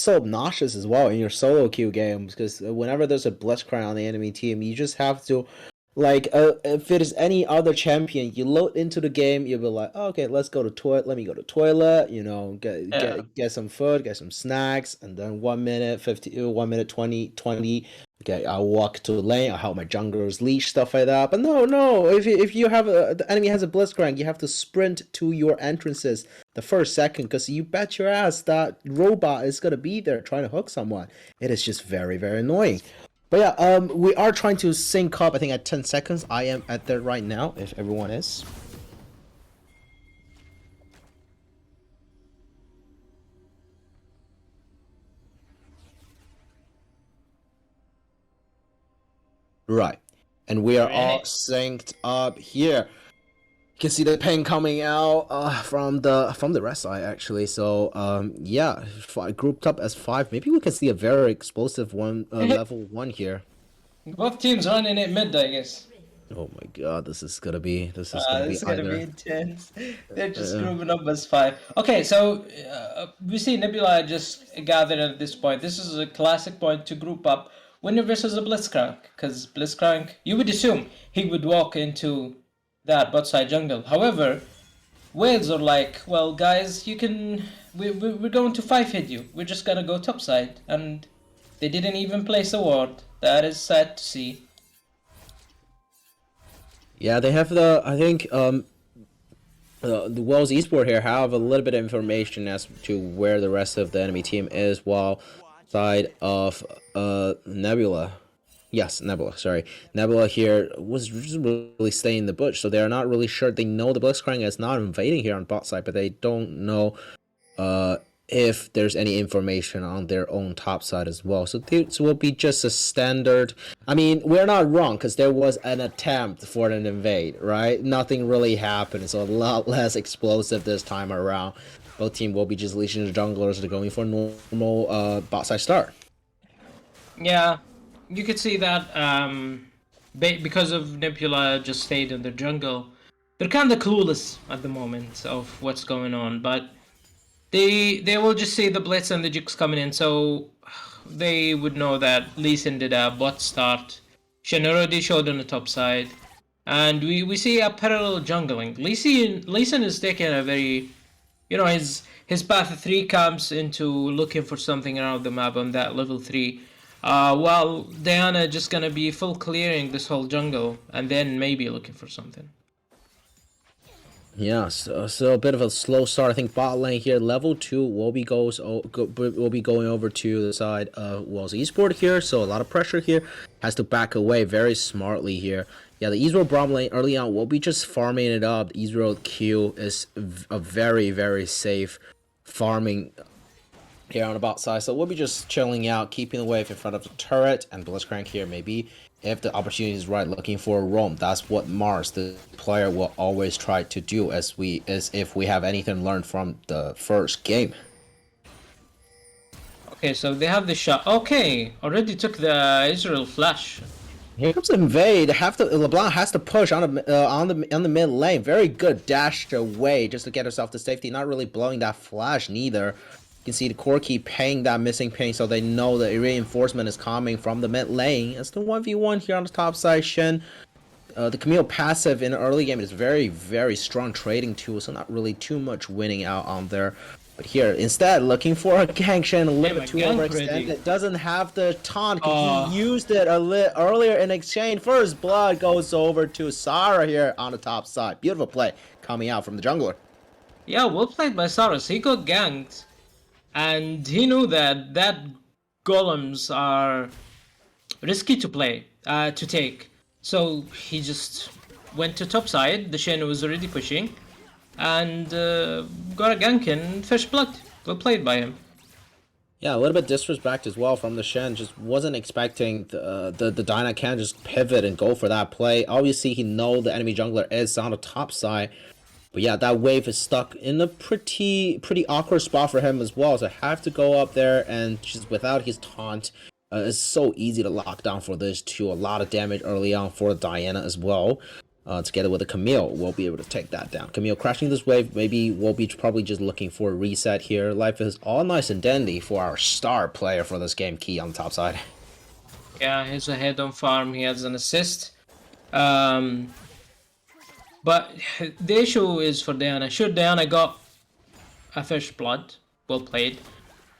Speaker 1: so obnoxious as well in your solo queue games, because whenever there's a Blitzcrank on the enemy team, you just have to, like, if it is any other champion, you load into the game, you'll be like, oh, okay, let's go to toilet. Let me go to toilet. You know, get some food, get some snacks, and then 1 minute 50, 1 minute 20. Okay, I'll walk to the lane. I'll help my junglers leash stuff like that. But no. If you have the enemy has a Blitzcrank, you have to sprint to your entrances the first second, because you bet your ass that robot is gonna be there trying to hook someone. It is just very, very annoying. But yeah, we are trying to sync up. I think at 10 seconds. I am at there right now. If everyone is. Right, and we are
Speaker 2: We're in
Speaker 1: all
Speaker 2: it.
Speaker 1: synced up here. You can see the ping coming out from the rest side actually. So yeah, grouped up as 5. Maybe we can see a very explosive one level 1 here.
Speaker 2: Both teams running it mid, I guess.
Speaker 1: Oh my god, this is gonna be
Speaker 2: This is gonna be
Speaker 1: either.
Speaker 2: intense. They're just
Speaker 1: Uh,
Speaker 2: grouping up as five. Okay, so we see Nebula just gathered at this point. This is a classic point to group up Winner versus a Blitzcrank, because Blitzcrank, you would assume he would walk into that bot side jungle. However, Wales are like, well, guys, you can. We're going to five hit you. We're just gonna go topside, and they didn't even place a ward. That is sad to see.
Speaker 1: yeah, they have I think the Wells Esport here have a little bit of information as to where the rest of the enemy team is, while side of Nebula. Yes, Nebula. Sorry, Nebula here was just really staying in the bush, so they are not really sure. They know the Blitzcrank is not invading here on bot side, but they don't know uh, if there's any information on their own top side as well. So this will be just a standard. I mean, we're not wrong because there was an attempt for an invade, right? Nothing really happened, so a lot less explosive this time around. Both team will be just leashing the junglers. They're going for normal bot side start.
Speaker 2: Yeah, you could see that because of Nebula just stayed in the jungle. They're kind of clueless at the moment of what's going on, but they will just see the Blitz and the Jukes coming in, so they would know that Lee Sin did a bot start. Shen already showed on the top side, and we see a parallel jungling. Lee Sin is taking a very, his path 3 comes into looking for something around the map on that level 3. While Diana just gonna be full clearing this whole jungle and then maybe looking for something.
Speaker 1: Yeah, so a bit of a slow start. I think bot lane here, level 2 will be will be going over to the side of Wells Esport here. So a lot of pressure here. Has to back away very smartly here. Yeah, the Israel bottom lane early on will be just farming it up. Israel Q is a very, very safe farming here on the bot side. So we'll be just chilling out, keeping the wave in front of the turret, and Blitzcrank here maybe if the opportunity is right, looking for a roam. That's what Mars, the player, will always try to do as if we have anything learned from the first game.
Speaker 2: Okay, so they have the shot. Okay, already took the Israel flash.
Speaker 1: Here comes the invade. LeBlanc has to push on the mid lane. Very good dashed away just to get herself to safety. Not really blowing that flash neither. You can see the Corki paying that missing ping, so they know the reinforcement is coming from the mid lane. It's the 1v1 here on the top side. Shen, the Camille passive in the early game is very, very strong trading tool, so not really too much winning out on there. But here, instead, looking for a gank. Shen a little bit too overextended. Doesn't have the taunt because he used it a little earlier in exchange. First blood goes over to Sara here on the top side. Beautiful play coming out from the jungler.
Speaker 2: Yeah, well played by Saras. He got ganked, and he knew that golems are risky to take. So he just went to top side. The Shen was already pushing, and got a gank in first blood. Well played by him.
Speaker 1: Yeah, a little bit disrespect as well from the Shen. Just wasn't expecting the Dyna can just pivot and go for that play. Obviously, he know the enemy jungler is on the top side. But yeah, that wave is stuck in a pretty awkward spot for him as well. So have to go up there and just without his taunt, it's so easy to lock down for this too. A lot of damage early on for Diana as well. Together with the Camille, we'll be able to take that down. Camille crashing this wave, maybe we'll be probably just looking for a reset here. Life is all nice and dandy for our star player for this game, Key on the top side.
Speaker 2: Yeah, he's ahead on farm. He has an assist. But the issue is for Diana. Sure, Diana got a first blood. Well played.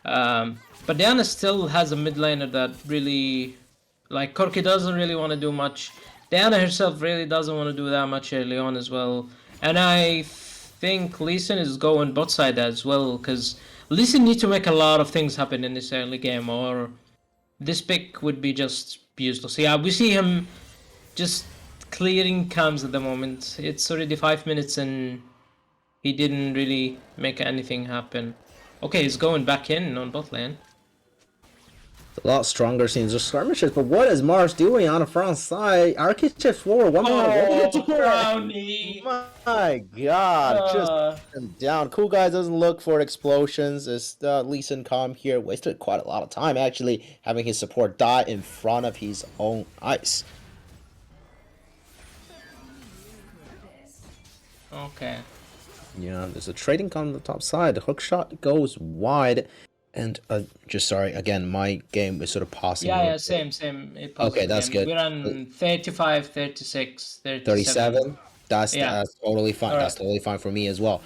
Speaker 2: But Diana still has a mid laner that really... Like, Corki doesn't really want to do much. Diana herself really doesn't want to do that much early on as well. And I think Lee Sin is going bot side as well, because Lee Sin needs to make a lot of things happen in this early game, or this pick would be just useless. Yeah, we see him just clearing cams at the moment. It's already 5 minutes and he didn't really make anything happen. Okay, he's going back in on bot lane.
Speaker 1: A lot stronger scenes of skirmishes, but what is Mars doing on the front side? Architect forward, one more.
Speaker 2: Brownie!
Speaker 1: My god, just down. Cool guy doesn't look for explosions. It's Lee Sin calm here. Wasted quite a lot of time actually having his support die in front of his own ice.
Speaker 2: Okay.
Speaker 1: Yeah, there's a trading on the top side. The hook shot goes wide. And just sorry, again, my game is sort of pausing a
Speaker 2: Yeah,
Speaker 1: little
Speaker 2: yeah,
Speaker 1: bit.
Speaker 2: same. It
Speaker 1: Okay,
Speaker 2: pauses
Speaker 1: that's
Speaker 2: again.
Speaker 1: good.
Speaker 2: We're on 35, 36, 37.
Speaker 1: 37.
Speaker 2: Yeah.
Speaker 1: That's totally fine.
Speaker 2: All
Speaker 1: That's
Speaker 2: right.
Speaker 1: totally fine for me as well.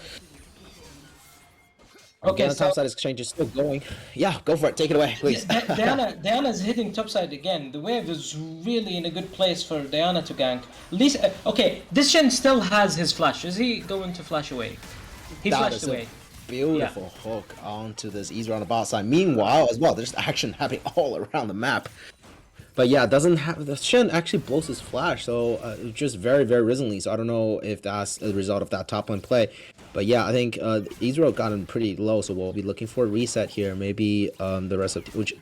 Speaker 1: Again,
Speaker 2: Okay,
Speaker 1: the
Speaker 2: so
Speaker 1: topside exchange is still going. Yeah, go for it. Take it away, please.
Speaker 2: Diana's hitting topside again. The wave is really in a good place for Diana to gank. At least, okay, this Shen still has his flash. Is he going to flash away? He
Speaker 1: That
Speaker 2: flashed
Speaker 1: is a
Speaker 2: away. Yeah.
Speaker 1: beautiful hook onto this easy on the bot side. Meanwhile, as well, there's action happening all around the map. But yeah, doesn't have the Shen actually blows his flash, so just very very recently. So I don't know if that's a result of that top lane play. But yeah, I think Israel got him pretty low, so we'll be looking for a reset here. Maybe the rest of the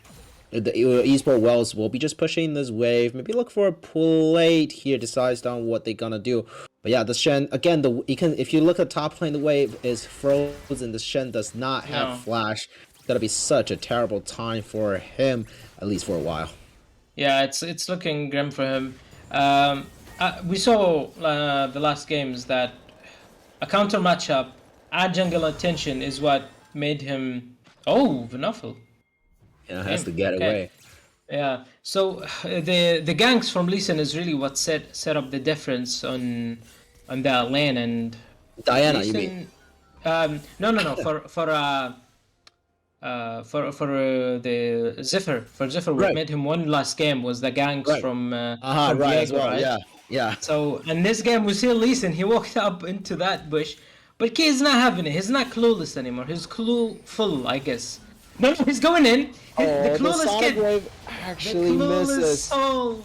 Speaker 1: Esports Wells will be just pushing this wave. Maybe look for a plate here. Decides on what they're gonna do. But yeah, the Shen again. You can if you look at top lane, the wave is frozen. The Shen does not have
Speaker 2: No.
Speaker 1: flash. That'll be such a terrible time for him, at least for a while.
Speaker 2: Yeah, it's looking grim for him. We saw the last games that a counter matchup at jungle attention is what made him. Oh, Venoffel.
Speaker 1: Yeah, has
Speaker 2: Game.
Speaker 1: to get
Speaker 2: Okay.
Speaker 1: away.
Speaker 2: Yeah. So the ganks from Lee Sin is really what set up the difference on that lane, and
Speaker 1: Diana,
Speaker 2: Lee
Speaker 1: you
Speaker 2: Sin.
Speaker 1: mean?
Speaker 2: No. The Zephyr what
Speaker 1: Right,
Speaker 2: made him won last game was the ganks
Speaker 1: right.
Speaker 2: from
Speaker 1: Right as
Speaker 2: Diego,
Speaker 1: well.
Speaker 2: right?
Speaker 1: Yeah, yeah.
Speaker 2: So in this game we see Lee Sin, he walked up into that bush, but Kay is not having it. He's not clueless anymore. He's clueful, I guess. No, he's going in. The
Speaker 1: Oh, the
Speaker 2: clueless
Speaker 1: Sonic
Speaker 2: kid.
Speaker 1: Wave
Speaker 2: The
Speaker 1: actually
Speaker 2: clueless
Speaker 1: misses.
Speaker 2: soul.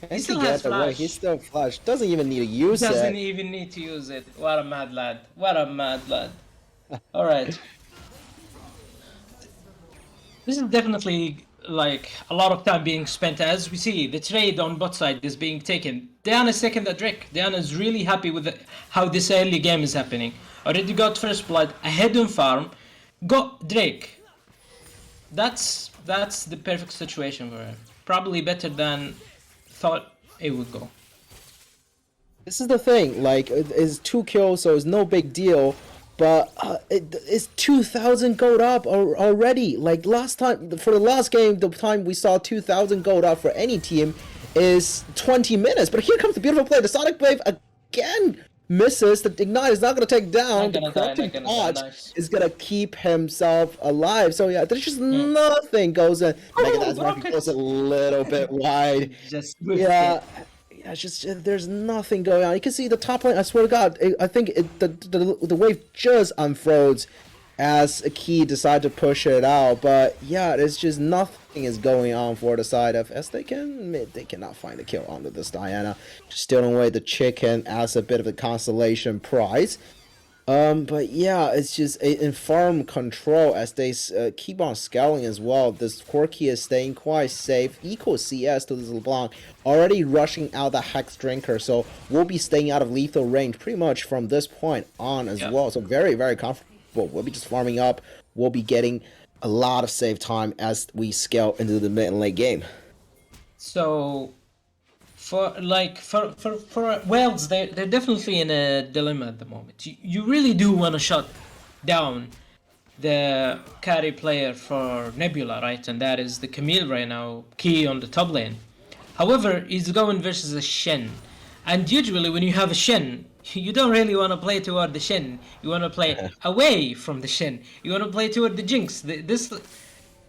Speaker 2: He
Speaker 1: He
Speaker 2: still
Speaker 1: can
Speaker 2: has
Speaker 1: get away.
Speaker 2: flash.
Speaker 1: He's still flash. Doesn't even need to use
Speaker 2: Doesn't
Speaker 1: it.
Speaker 2: even need to use it. What a mad lad. What a mad lad. All right. This is definitely like a lot of time being spent. As we see, the trade on bot side is being taken. Diana's second at Drake. Diana's really happy with how this early game is happening. Already got first blood, ahead on farm, got Drake. That's the perfect situation for her. Probably better than thought it would go.
Speaker 1: This is the thing. Like, it's 2 kills, so it's no big deal. But it's 2,000 gold up already. Like last time, for the last game, the time we saw 2,000 gold up for any team is 20 minutes. But here comes the beautiful play. The Sonic Wave again misses. The Ignite is not going to take down. The corrupting pot
Speaker 2: Nice.
Speaker 1: is going to keep himself alive. So yeah, there's just nothing goes in. Megadeth's market goes a little bit wide.
Speaker 2: Just
Speaker 1: Yeah. Yeah, it's just there's nothing going on. You can see the top lane. I swear to God, I think the wave just unfroze as a key decided to push it out. But yeah, there's just nothing is going on for the side of S. They cannot find a kill onto this Diana. Just stealing away the chicken as a bit of a consolation prize. But yeah, it's just in farm control as they keep on scaling as well. This Corki is staying quite safe. Equal CS to this LeBlanc, already rushing out the Hex Drinker, so we'll be staying out of lethal range pretty much from this point on as well. So very, very comfortable. We'll be just farming up. We'll be getting a lot of save time as we scale into the mid and late game.
Speaker 2: So for Wales, they're definitely in a dilemma at the moment. You really do want to shut down the carry player for Nebula, right? And that is the Camille right now, key on the top lane. However, he's going versus a Shen. And usually when you have a Shen, you don't really want to play toward the Shen. You want to play away from the Shen. You want to play toward the Jinx. This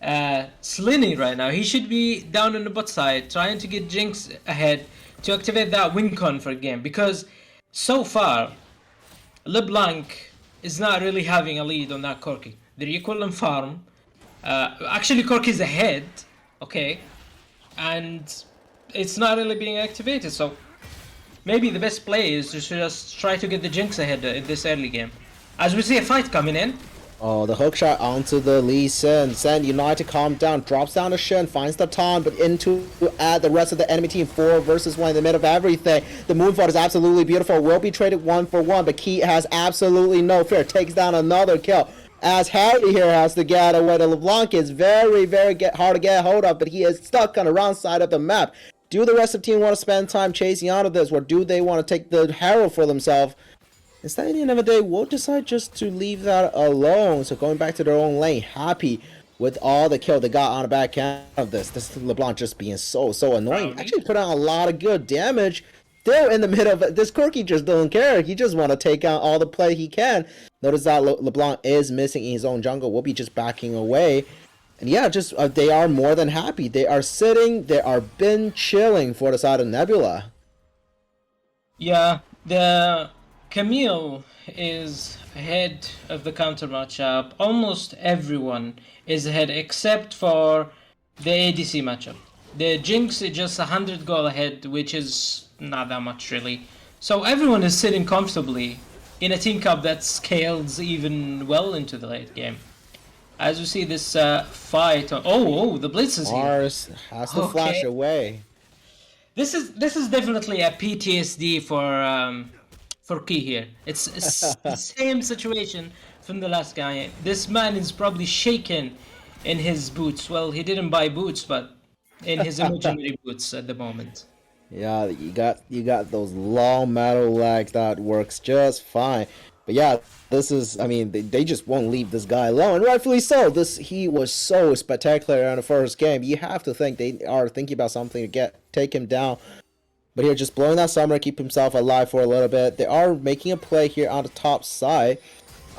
Speaker 2: Slinny right now, he should be down on the bot side trying to get Jinx ahead to activate that win con for a game, because so far LeBlanc is not really having a lead on that Corki. They're equal in farm. Actually Corki's ahead, okay, and it's not really being activated, so maybe the best play is to just try to get the Jinx ahead in this early game. As we see a fight coming in.
Speaker 1: Oh, the hook shot onto the Lee Sin. Sen United calm down, drops down to Shen, finds the taunt, but into add the rest of the enemy team 4 versus 1 in the middle of everything. The moonfall is absolutely beautiful. Will be traded 1 for 1, but Key has absolutely no fear. Takes down another kill. As Harry here has to get away. The LeBlanc is very, very hard to get hold of, but he is stuck on the wrong side of the map. Do the rest of the team want to spend time chasing out of this, or do they want to take the Herald for themselves? Instead, at the end of the day, we'll decide just to leave that alone. So going back to their own lane, happy with all the kill they got on the back end of this. This LeBlanc just being so annoying.
Speaker 2: Brownie.
Speaker 1: Actually put on a lot of good damage. Still in the middle of it. This Corky just don't care. He just want to take out all the play he can. Notice that LeBlanc is missing in his own jungle. We'll be just backing away. And yeah, just they are more than happy. They are sitting. They are been chilling for the side of Nebula.
Speaker 2: Yeah, the Camille is ahead of the counter matchup. Almost everyone is ahead except for the ADC matchup. The Jinx is just 100 goal ahead, which is not that much really. So everyone is sitting comfortably in a team cup that scales even well into the late game. As you see this fight, the Blitz is here.
Speaker 1: Mars has to flash away.
Speaker 2: This is definitely a PTSD for Key here. It's the same situation from the last guy. This man is probably shaken in his boots. Well, he didn't buy boots, but in his imaginary boots at the moment.
Speaker 1: Yeah, you got those long metal legs that works just fine. But yeah, this is I mean they just won't leave this guy alone, and rightfully so. He was so spectacular in the first game. You have to think they are thinking about something to take him down. But here, just blowing that summer, keep himself alive for a little bit. They are making a play here on the top side,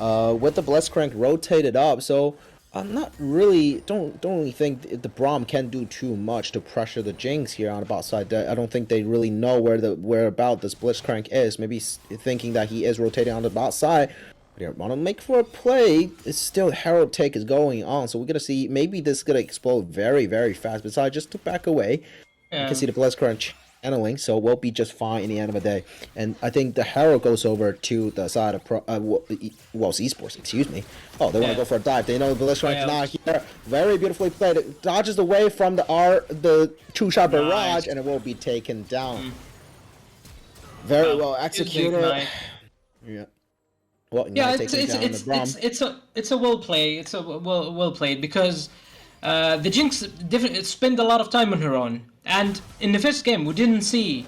Speaker 1: with the Blitzcrank rotated up. So I'm not really don't really think the Braum can do too much to pressure the Jinx here on the bot side. I don't think they really know where about this Blitzcrank is. Maybe thinking that he is rotating on the bot side. But here, want to make for a play. It's still Herald take is going on, so we're gonna see maybe this is gonna explode very fast. Besides, just to back away, you can see the Blitzcrank channeling, so we'll be just fine in the end of the day. And I think the Herald goes over to the side of Esports, excuse me. Oh, they want to go for a dive. They know the Blitzcrank's not here. Very beautifully played. It dodges away from the two-shot barrage, and it will be taken down. Very well executed. Yeah. Well,
Speaker 2: yeah, it's a well play. It's a well played because the Jinx spent a lot of time on her own. And in the first game, we didn't see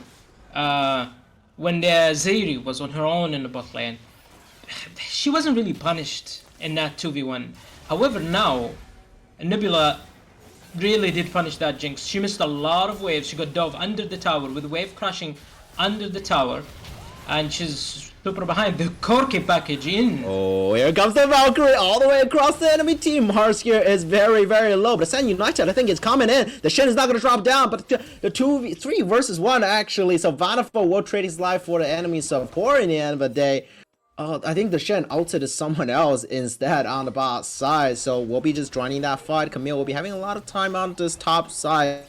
Speaker 2: when the Zairi was on her own in the bot lane. She wasn't really punished in that 2v1. However, now, Nebula really did punish that Jinx. She missed a lot of waves. She got dove under the tower with the wave crashing under the tower. And she's super behind the Corki package in.
Speaker 1: Oh, here comes the Valkyrie all the way across the enemy team. Mars here is very low. But Ascend United, I think, is coming in. The Shen is not going to drop down, but the 3 versus 1 actually. So Vanafo will trade his life for the enemy support in the end of the day. I think the Shen ulted is someone else instead on the bot side. So we'll be just joining that fight. Camille will be having a lot of time on this top side.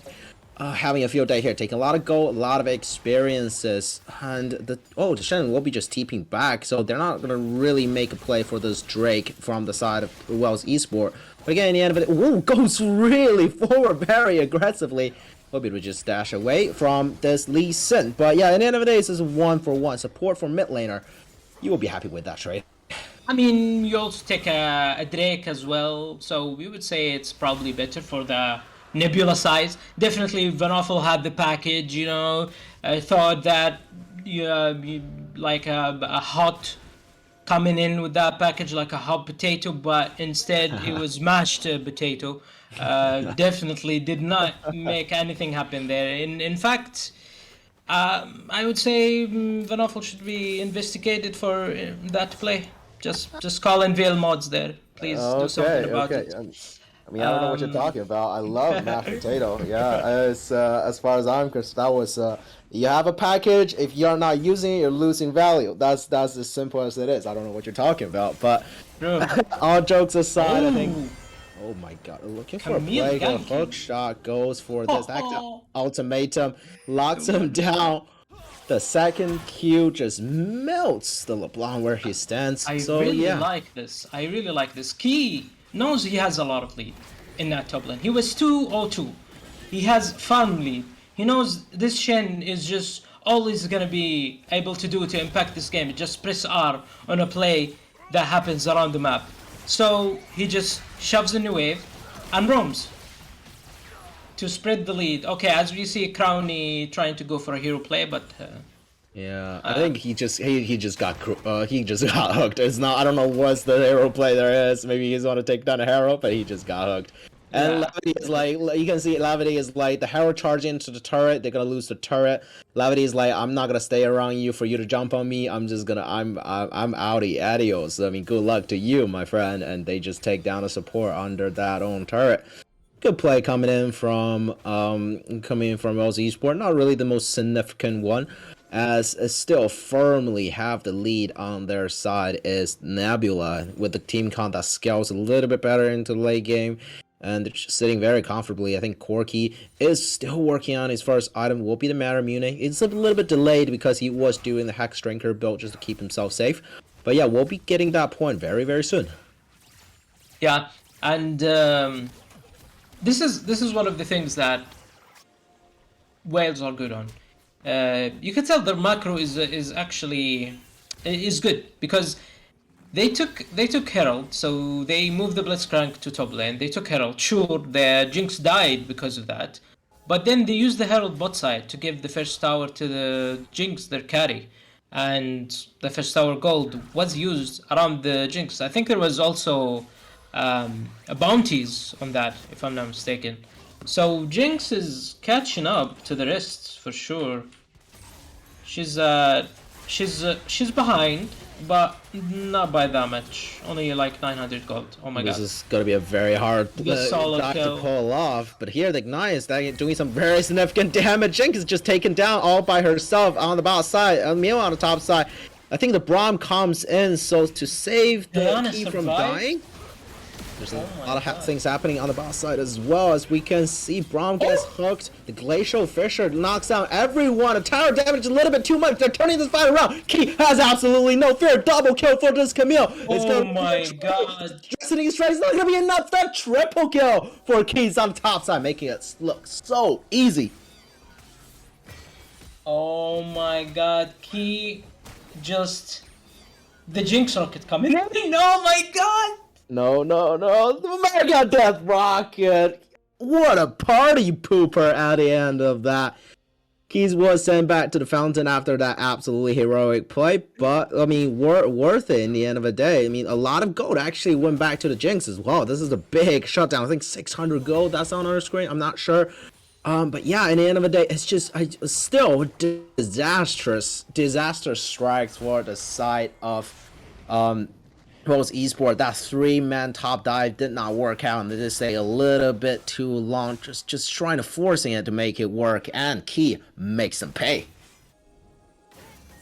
Speaker 1: Having a field day here, taking a lot of gold, a lot of experiences, and the Shen will be just TPing back, so they're not gonna really make a play for this Drake from the side of Wells Esports. But again, in the end of it, goes really forward very aggressively. Hope it would just dash away from this Lee Sin. But yeah, in the end of the day, this is 1-for-1 support for mid laner. You will be happy with that trade.
Speaker 2: I mean, you also take a Drake as well, so we would say it's probably better for the Nebula size. Definitely Van Offel had the package, you know. I thought that like a hot coming in with that package like a hot potato, but instead it was mashed potato. Definitely did not make anything happen there. In fact, I would say Van Offel should be investigated for that play. Just call in Veil mods there. Please do something about it.
Speaker 1: I mean, I don't know what you're talking about. I love mashed potato. Yeah, as far as I'm concerned, that was you have a package. If you're not using it, you're losing value. That's as simple as it is. I don't know what you're talking about, but all jokes aside, I think. Oh my God! Looking for a play. A hook shot goes for this ultimatum, locks him down. The second Q just melts the LeBlanc where he stands.
Speaker 2: I really like this. Key knows he has a lot of lead in that top lane. He was 2-0-2. He has farm lead. He knows this Shen is just all he's gonna be able to do to impact this game. Just press R on a play that happens around the map. So he just shoves in the wave and roams to spread the lead. Okay, as we see Crowny trying to go for a hero play, but
Speaker 1: Yeah, I think he just got hooked. It's not, I don't know what's the hero play there is. Maybe he's want to take down a hero, but he just got hooked. And
Speaker 2: Yeah.
Speaker 1: Levity is like, you can see Levity is like, the hero charging into the turret, they're gonna lose the turret. Levity is like, I'm not gonna stay around you for you to jump on me. I'm just gonna, I'm outie, adios. I mean, good luck to you, my friend. And they just take down a support under that own turret. Good play coming in from Wells Esports. Not really the most significant one, as still firmly have the lead on their side is Nebula, with the team count that scales a little bit better into the late game, and they're just sitting very comfortably. I think Corky is still working on his first item, will be the Maramune. It's a little bit delayed because he was doing the Hex Drinker build just to keep himself safe. But yeah, we'll be getting that point very, very soon.
Speaker 2: Yeah, and this is one of the things that Wales are good on. You can tell their macro is actually is good because they took Herald, so they moved the Blitzcrank to top lane. They took Herald. Sure, the Jinx died because of that, but then they used the Herald bot side to give the first tower to the Jinx, their carry, and the first tower gold was used around the Jinx. I think there was also bounties on that, if I'm not mistaken. So Jinx is catching up to the rest for sure. She's behind, but not by that much. Only like 900 gold. Oh my god.
Speaker 1: This is gonna be a very hard dive to pull off. But here the Ignite is doing some very significant damage. Jinx is just taken down all by herself on the bottom side. Emil on the top side. I think the Braum comes in so to save the key from dying. There's a lot of things happening on the boss side as well, as we can see Braum gets hooked. The Glacial Fisher knocks down everyone. A tower damage a little bit too much. They're turning this fight around. Key has absolutely no fear. Double kill for this Camille.
Speaker 2: Oh my god.
Speaker 1: Destiny Strike is not going to be enough. That triple kill for Keys on the top side, making it look so easy.
Speaker 2: Oh my god. Key just... The Jinx rocket coming in. Oh my god.
Speaker 1: No. The Mega Death Rocket. What a party pooper at the end of that. Keys was sent back to the fountain after that absolutely heroic play, but I mean, worth it in the end of the day. I mean, a lot of gold actually went back to the Jinx as well. This is a big shutdown. I think 600 gold. That's on our screen. I'm not sure. But yeah, in the end of the day, it's just still disastrous strikes for the side of Pros Esports. That 3-man top dive did not work out, and they just stay a little bit too long, just trying to forcing it to make it work, and Key makes them pay.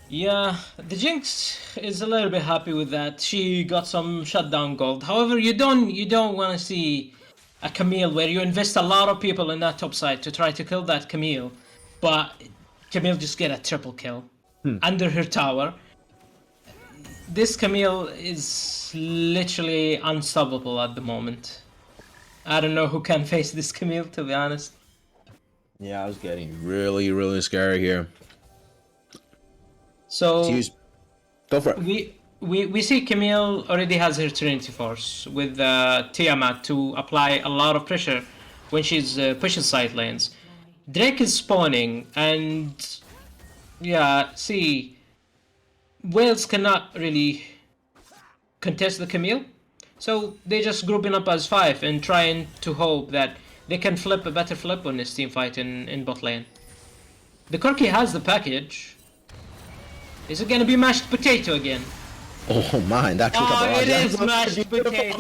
Speaker 2: Yeah, the Jinx is a little bit happy with that. She got some shutdown gold. However, you don't want to see a Camille where you invest a lot of people in that top side to try to kill that Camille, but Camille just get a triple kill under her tower. This Camille is literally unstoppable at the moment. I don't know who can face this Camille, to be honest.
Speaker 1: Yeah, I was getting really scary here.
Speaker 2: So
Speaker 1: go for it.
Speaker 2: We see Camille already has her Trinity Force with Tiamat to apply a lot of pressure when she's pushing side lanes. Drake is spawning, and yeah, see, Wales cannot really contest the Camille, so they just grouping up as 5 and trying to hope that they can flip a better flip on this team fight in bot lane. The Corki has the package. Is it gonna be mashed potato again?
Speaker 1: Oh my, that
Speaker 2: it is mashed potato.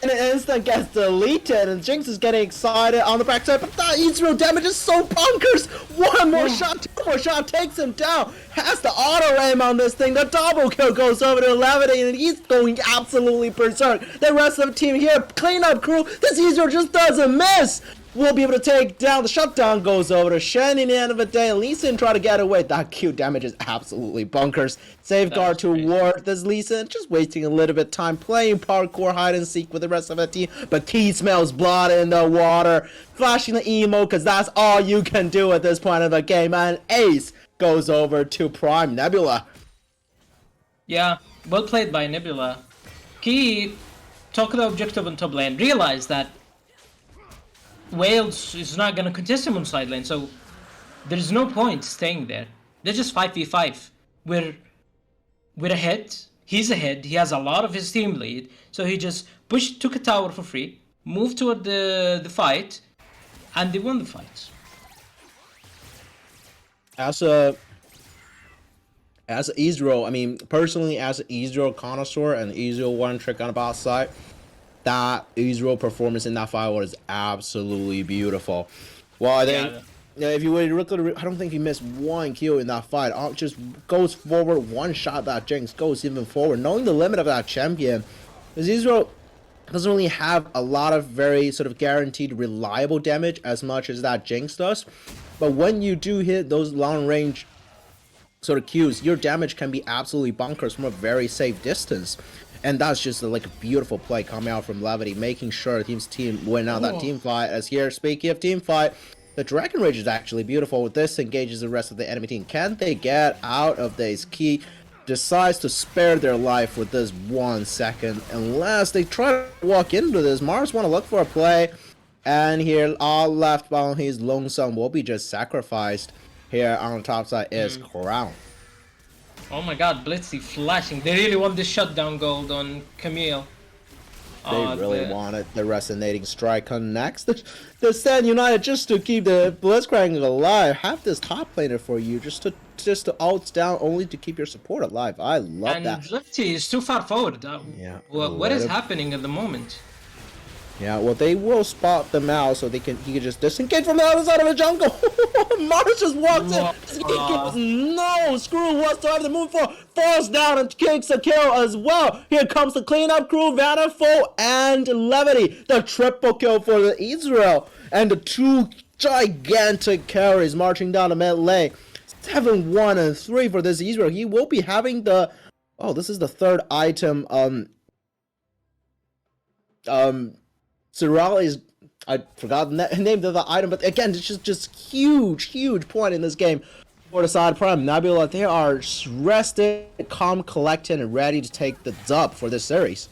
Speaker 1: And an instant gets deleted, and Jinx is getting excited on the backside, but that Israel damage is so bonkers. One more shot, 2 more shot takes him down. Has the auto aim on this thing. The double kill goes over to Levity, and he's going absolutely berserk. The rest of the team here, cleanup crew. This Israel just doesn't miss. We'll be able to take down. The shutdown goes over to Shen in the end of the day. Lee Sin try to get away. That Q damage is absolutely bunkers. Safeguard to ward this Lee Sin, just wasting a little bit of time playing parkour hide and seek with the rest of the team. But Key smells blood in the water, flashing the emo because that's all you can do at this point of the game. And Ace goes over to Prime Nebula.
Speaker 2: Yeah, well played by Nebula. Key took the objective on top lane, realized that Wales is not going to contest him on side lane, so there's no point staying there. They're just 5v5. We're ahead. He's ahead. He has a lot of his team lead. So he just took a tower for free, moved toward the fight, and they won the fight.
Speaker 1: As Israel, I mean, personally, as an Israel connoisseur and Israel one trick on the bot side, that Israel performance in that fight was absolutely beautiful. Well, I think if you would look at I don't think he missed one kill in that fight. Just goes forward, one shot that Jinx goes even forward, knowing the limit of that champion. Because Israel doesn't really have a lot of very sort of guaranteed reliable damage as much as that Jinx does. But when you do hit those long range sort of Qs, your damage can be absolutely bonkers from a very safe distance. And that's just like a beautiful play coming out from Levity, making sure his team win out that team fight. As here, speaking of team fight, the Dragon Rage is actually beautiful. This engages the rest of the enemy team. Can they get out of this? Key decides to spare their life with this 1 second. Unless they try to walk into this, Mars want to look for a play. And here, all left on his lonesome will be just sacrificed. Here on the top side is Crown.
Speaker 2: Oh my god, Blitzy flashing. They really want this shutdown gold on Camille.
Speaker 1: They really wanted the resonating strike connects. The Stand United just to keep the Blitzcrank alive. Have this top laner for you just to ults down only to keep your support alive. I love that.
Speaker 2: And Blitzy is too far forward.
Speaker 1: Yeah.
Speaker 2: What is happening at the moment?
Speaker 1: Yeah, well, they will spot them out so he can just disengage from the other side of the jungle. Mars just walks in. No, Screw whatsoever to move forward. Falls down and kicks a kill as well. Here comes the cleanup crew, Vanderful and Levity. The triple kill for the Israel. And the two gigantic carries marching down the mid lane. 7, 1, and 3 for this Israel. He will be having the... Oh, this is the third item. Siral is, I forgot the name of the item, but again, it's just huge point in this game for the side Prime. Nebula, they are rested, calm, collected, and ready to take the dub for this series.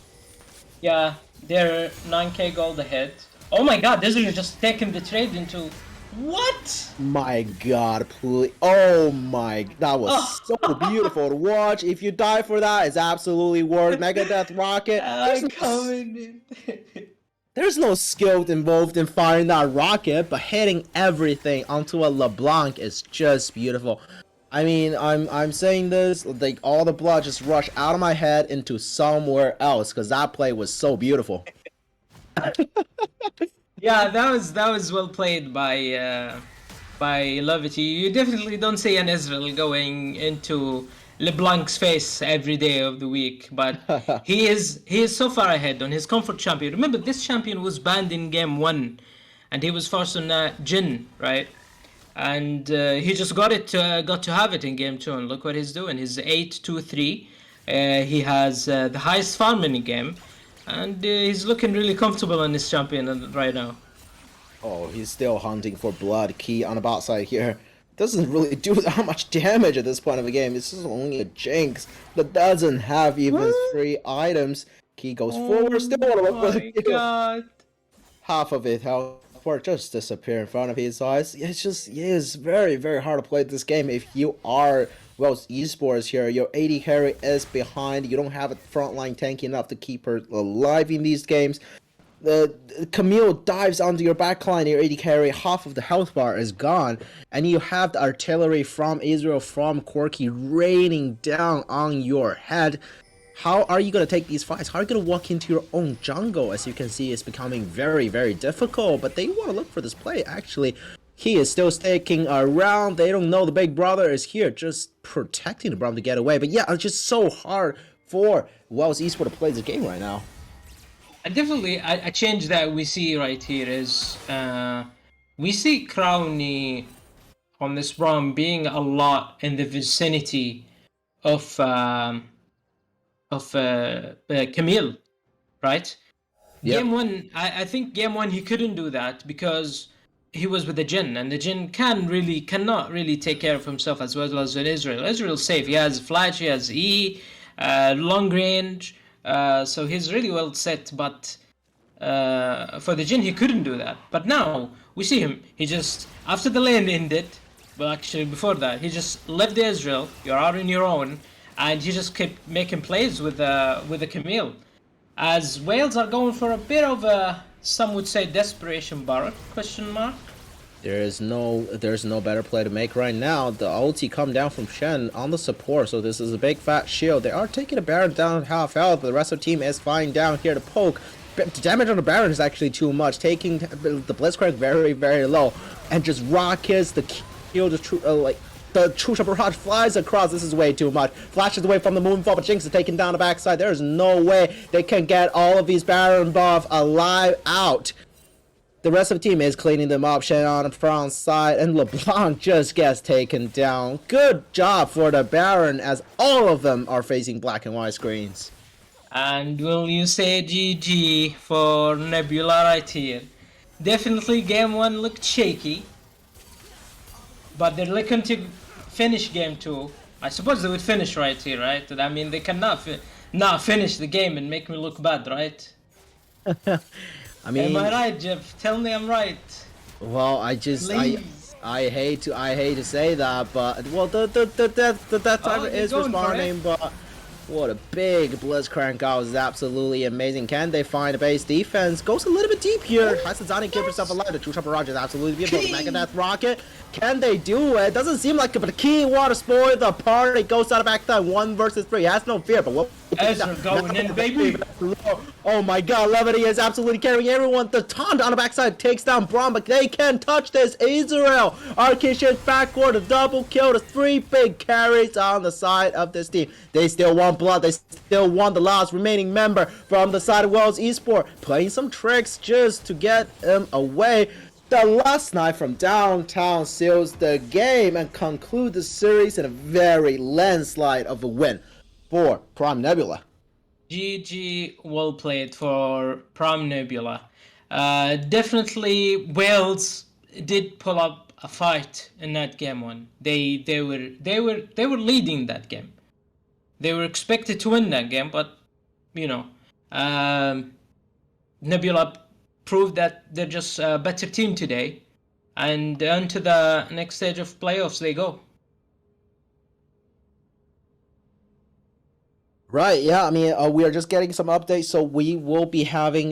Speaker 2: Yeah, they're 9k gold ahead. Oh my god, this is just taking the trade into... What?
Speaker 1: My god, please. Oh my, that was so beautiful to watch. If you die for that, it's absolutely worth Mega Death Rocket. There's no skill involved in firing that rocket, but hitting everything onto a LeBlanc is just beautiful. I mean, I'm saying this, like all the blood just rushed out of my head into somewhere else because that play was so beautiful.
Speaker 2: Yeah, that was well played by Levity. You definitely don't see an Israel going into LeBlanc's face every day of the week, but he is so far ahead on his comfort champion. Remember, this champion was banned in game 1, and he was forced on Jin, right? And he just got to have it in game 2, and look what he's doing. He's 8-2-3. He has the highest farm in the game, and he's looking really comfortable on this champion right now.
Speaker 1: Oh, he's still hunting for blood. Key on the bot side here. Doesn't really do that much damage at this point of the game. It's just only a Jinx that doesn't have even 3 items. Key goes forward, still want to look for the kill. God. Half of it, however, just disappear in front of his eyes. It's just, it is very, very hard to play this game if you are, well, Esports here. Your AD carry is behind. You don't have a frontline tank enough to keep her alive in these games. The Camille dives onto your backline, your AD carry, half of the health bar is gone, and you have the artillery from Israel, from Corki, raining down on your head. How are you going to take these fights? How are you going to walk into your own jungle? As you can see, it's becoming very, very difficult, but they want to look for this play, actually. He is still sticking around. They don't know the big brother is here, just protecting the brother to get away. But yeah, it's just so hard for Wells Esports to play this game right now.
Speaker 2: And definitely, a change that we see right here is we see Crowny on this Braum being a lot in the vicinity of Camille, right? Yep. Game 1, I think game 1 he couldn't do that because he was with the Jin, and the Jin cannot really take care of himself as well as in Israel. Israel's safe. He has flash, he has E, long range. So he's really well set, but for the Jin he couldn't do that. But now we see him. He just, after the lane ended, Well, actually, before that, he just left Israel. You're out on your own, and he just kept making plays with the Camille. As Wales are going for a bit of a, some would say, desperation barrack, question mark.
Speaker 1: There's no better play to make right now. The ulti come down from Shen on the support, so this is a big fat shield. They are taking a Baron down half health, but the rest of the team is flying down here to poke. The damage on the Baron is actually too much, taking the Blitzcrank very, very low, and just rockets the kill, just the True Shot Barrage flies across. This is way too much. Flashes away from the Moonfall, but Jinx is taken down the backside. There is no way they can get all of these Baron buff alive out. The rest of the team is cleaning them up. Shen on the front side, and LeBlanc just gets taken down. Good job for the Baron, as all of them are facing black and white screens.
Speaker 2: And will you say GG for Nebula right here? Definitely game 1 looked shaky, but they're looking to finish game 2. I suppose they would finish right here, right? I mean, they cannot not finish the game and make me look bad, right?
Speaker 1: I mean,
Speaker 2: am I right, Jeff? Tell me I'm right.
Speaker 1: Well, I hate to say that, but well, the timer is responding, but what a big Blitzcrank out is absolutely amazing. Can they find a base defense? Goes a little bit deep here. Has Zani keep herself alive? The True Shot Barrage is absolutely beautiful. The Mega Death Rocket. Can they do it? Doesn't seem like it, but the key water spoil the party. Goes out of back time 1 versus 3. Has no fear, but what?
Speaker 2: Ezra going in, baby.
Speaker 1: Oh my god, Levity is absolutely carrying everyone. The taunt on the backside takes down Braum, but they can't touch this. Israel, Arcadian backward, a double kill, the 3 big carries on the side of this team. They still want blood, they still want the last remaining member from the side of World's Esports, playing some tricks just to get him away. The last night from downtown seals the game and conclude the series in a very landslide of a win for Prime Nebula.
Speaker 2: GG, well played for Prime Nebula. Definitely Wales did pull up a fight in that game 1. They were leading that game. They were expected to win that game, but you know, Nebula proved that they're just a better team today, and on to the next stage of playoffs they go.
Speaker 1: Right, yeah, I mean, we are just getting some updates, so we will be having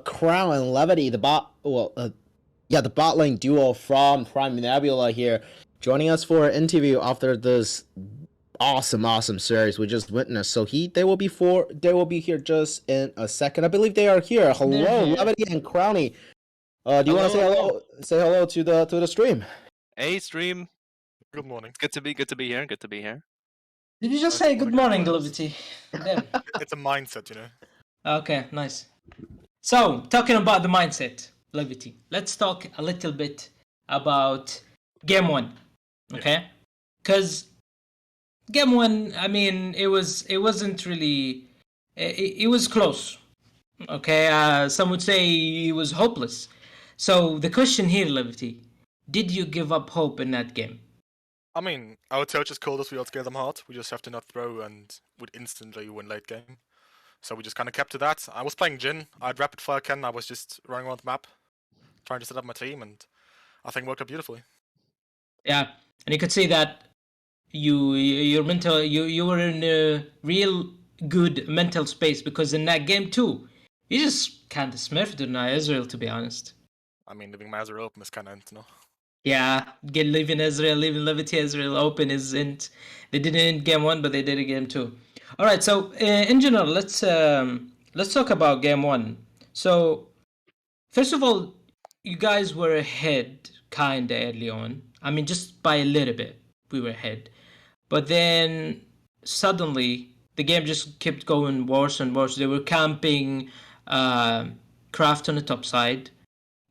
Speaker 1: Crown and Levity, the bot lane duo from Prime Nebula here, joining us for an interview after this awesome series we just witnessed. So they will be here just in a second. I believe they are here. Hello, Levity and Crowny. Do you want to say hello? Say hello to the stream.
Speaker 3: Hey, stream.
Speaker 4: Good morning.
Speaker 3: Good to be here. Good to be here.
Speaker 2: Did you just say good morning, Levity?
Speaker 4: It's a mindset, you know.
Speaker 2: Okay, nice. So, talking about the mindset, Levity, let's talk a little bit about game 1, okay? Because game 1, I mean, it wasn't really, it was close, okay? Some would say it was hopeless. So the question here, Levity, did you give up hope in that game?
Speaker 4: I mean, our coach just called us, we ought to get them hard. We just have to not throw and would instantly win late game. So we just kind of kept to that. I was playing Jhin. I had rapid fire cannon. I was just running around the map, trying to set up my team, and I think it worked out beautifully.
Speaker 2: Yeah, and you could see that you were in a real good mental space, because in that game too, you just kind of smurfed in Israel, to be honest.
Speaker 4: I mean, leaving my Ezreal open is kind of, you know.
Speaker 2: Yeah, leaving Levity Israel open isn't. They didn't in game 1, but they did in game 2. All right, so in general, let's talk about game 1. So first of all, you guys were ahead kind of early on. I mean, just by a little bit, we were ahead. But then suddenly the game just kept going worse and worse. They were camping Craft on the top side.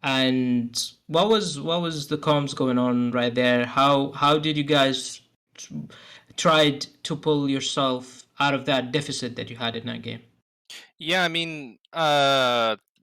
Speaker 2: And what was the comms going on right there? How did you guys tried to pull yourself out of that deficit that you had in that game?
Speaker 3: Yeah, I mean,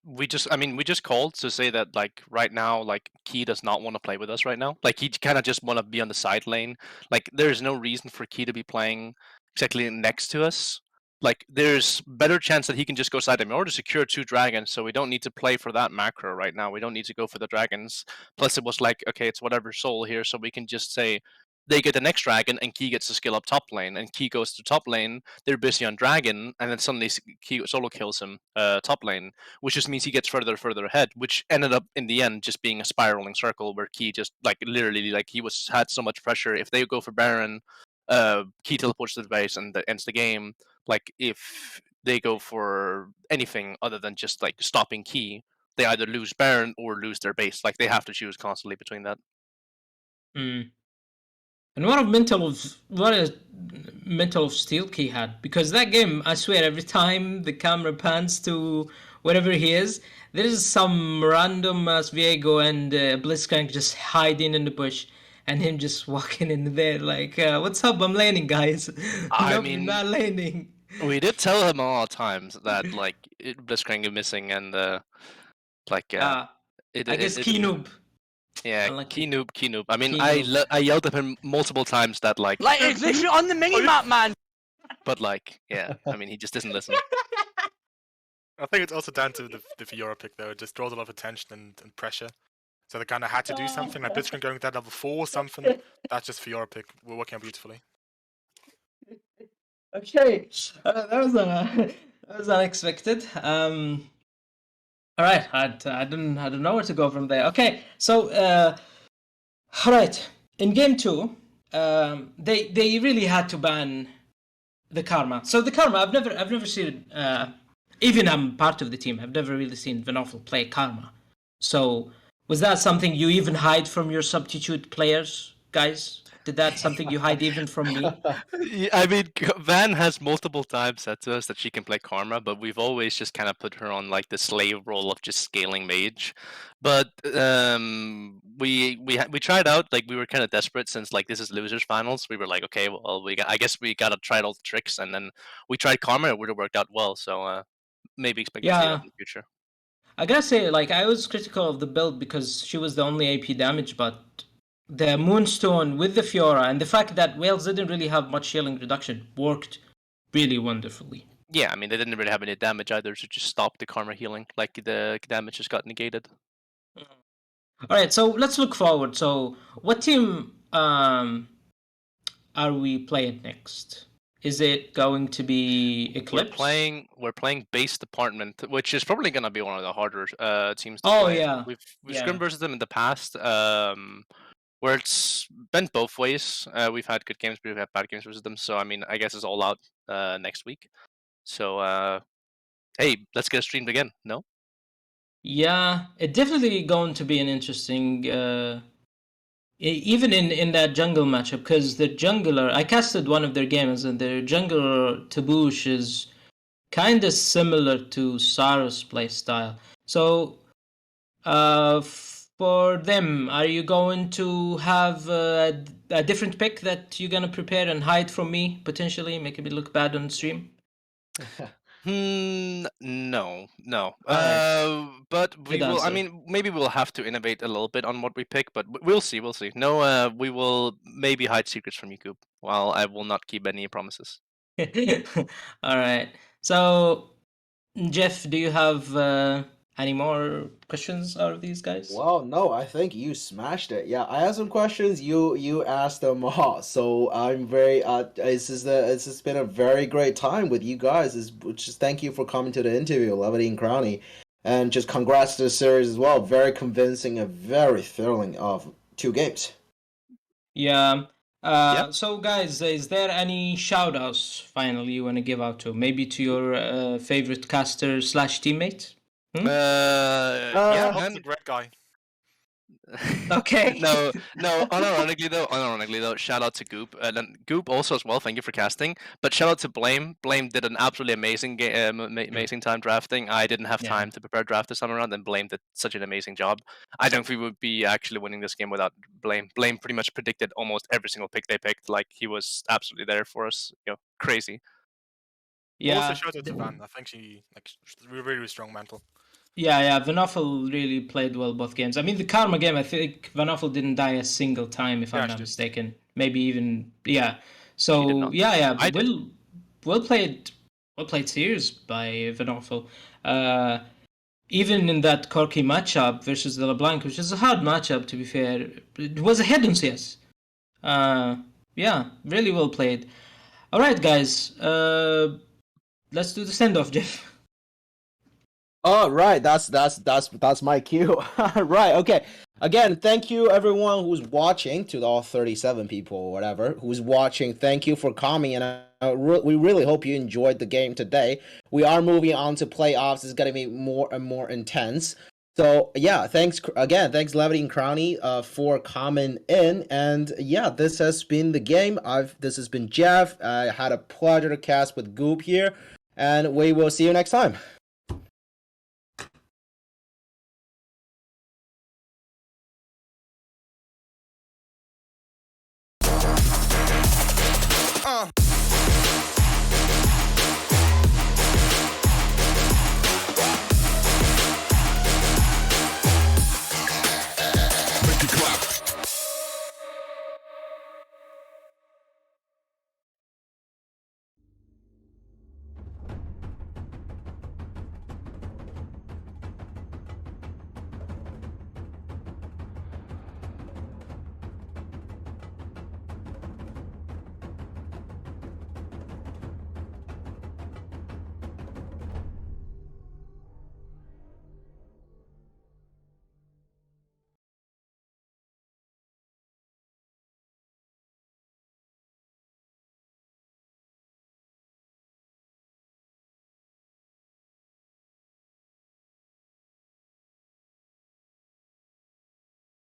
Speaker 3: we just called to say that, like, right now, like, Key does not want to play with us right now. Like, he kind of just want to be on the side lane. Like, there's no reason for Key to be playing exactly next to us. like there's better chance that he can just go side in order to secure 2 dragons, so we don't need to play for that macro right now. We don't need to go for the dragons. Plus it was like, okay, it's whatever soul here, so we can just say they get the next dragon and Key gets to skill up top lane, and Key goes to top lane, they're busy on dragon, and then suddenly Key solo kills him top lane, which just means he gets further ahead, which ended up in the end just being a spiraling circle where Key just like literally like he had so much pressure. If they go for Baron, Key teleports to the base and ends the game. Like if they go for anything other than just like stopping Key, they either lose Baron or lose their base. Like they have to choose constantly between that.
Speaker 2: And what a mental of steel Key had, because that game, I swear, every time the camera pans to wherever he is, there is some random Viego and Blitzcrank just hiding in the bush, and him just walking in there like, "What's up? I'm laning, guys."
Speaker 3: I
Speaker 2: Nope,
Speaker 3: mean,
Speaker 2: you're not laning.
Speaker 3: We did tell him a lot of times that like Blitzcrank is missing and like
Speaker 2: I guess Key noob.
Speaker 3: Yeah,
Speaker 2: Unlucky.
Speaker 3: key noob. I mean,
Speaker 2: Key
Speaker 3: I
Speaker 2: noob.
Speaker 3: I yelled at him multiple times that like
Speaker 5: it's literally on the mini map, man.
Speaker 3: but like yeah, I mean he just doesn't listen.
Speaker 4: I think it's also down to the Fiora pick though. It just draws a lot of attention and pressure. So they kind of had to do something. Like Blitzcrank going to that level 4 or something. That's just Fiora pick. We're working out beautifully.
Speaker 2: Okay, that was unexpected. All right, I don't know where to go from there. Okay, so all right, in game 2, they really had to ban the Karma. So the Karma, I've never seen even I'm part of the team. I've never really seen Venoffel play Karma. So was that something you even hide from your substitute players, guys? Did that something you hide even from me?
Speaker 3: I mean, Van has multiple times said to us that she can play Karma, but we've always just kind of put her on like the slave role of just scaling mage. But we tried out, like we were kind of desperate since like this is losers finals. We were like, okay, well I guess we gotta try all the tricks, and then we tried Karma. It would have worked out well. So maybe expect to see that in the future.
Speaker 2: I gotta say, like I was critical of the build because she was the only AP damage, but the Moonstone with the Fiora and the fact that Wales didn't really have much healing reduction worked really wonderfully.
Speaker 3: Yeah, I mean, they didn't really have any damage either, so just stop the Karma healing. Like, the damage just got negated.
Speaker 2: Alright, so let's look forward. So, what team are we playing next? Is it going to be Eclipse?
Speaker 3: We're playing Base Department, which is probably going to be one of the harder teams to play.
Speaker 2: Yeah.
Speaker 3: We've scrim versus them in the past, where it's been both ways. We've had good games, but we've had bad games versus them. So I mean, I guess it's all out next week. So hey, let's get streamed again. No?
Speaker 2: Yeah, it's definitely going to be an interesting, even in that jungle matchup, because the jungler, I casted one of their games, and their jungler Taboosh is kind of similar to Saros playstyle. So, for them, are you going to have a different pick that you're gonna prepare and hide from me potentially, making me look bad on stream?
Speaker 3: No.
Speaker 2: Alright.
Speaker 3: But we
Speaker 2: Good
Speaker 3: will. I
Speaker 2: answer.
Speaker 3: mean, maybe we'll have to innovate a little bit on what we pick, but we'll see. We'll see. No, we will maybe hide secrets from you, Coop. While I will not keep any promises.
Speaker 2: All right. So, Jeff, do you have any more questions out of these guys?
Speaker 1: Well, no, I think you smashed it. Yeah, I have some questions. You asked them all, so I'm very. It's just been a very great time with you guys. Just thank you for coming to the interview, Levity and Crowny, and just congrats to the series as well. Very convincing and very thrilling of 2 games.
Speaker 2: Yeah. So, guys, is there any shout-outs finally you want to give out to? Maybe to your favorite caster / teammate?
Speaker 3: Yeah,
Speaker 4: That's a great guy.
Speaker 2: Okay.
Speaker 3: no. Unironically though, shout out to Goop. And Goop also as well. Thank you for casting. But shout out to Blame. Blame did an absolutely amazing amazing time drafting. I didn't have time to prepare draft this time around, and Blame did such an amazing job. I don't think we would be actually winning this game without Blame. Blame pretty much predicted almost every single pick they picked. Like he was absolutely there for us. Crazy.
Speaker 2: Yeah.
Speaker 4: Also, shout out to Van. I think she really strong mental.
Speaker 2: Yeah. Venoffel really played well both games. I mean, the Karma game, I think Venoffel didn't die a single time, if I'm not mistaken. Maybe even, yeah. So, yeah. Well played well played series by Van Offel. Even in that Corky matchup versus the LeBlanc, which is a hard matchup to be fair, it was ahead on CS. Yeah, really well played. All right, guys, let's do the send-off, Jeff.
Speaker 1: Oh, right. That's my cue. Right. Okay. Again, thank you everyone who's watching, to all 37 people or whatever who's watching. Thank you for coming, and we really hope you enjoyed the game today. We are moving on to playoffs. It's gonna be more and more intense. So yeah, thanks again. Thanks Levity and Crowny for coming in, and yeah, this has been the game. This has been Jeff. I had a pleasure to cast with Goop here, and we will see you next time.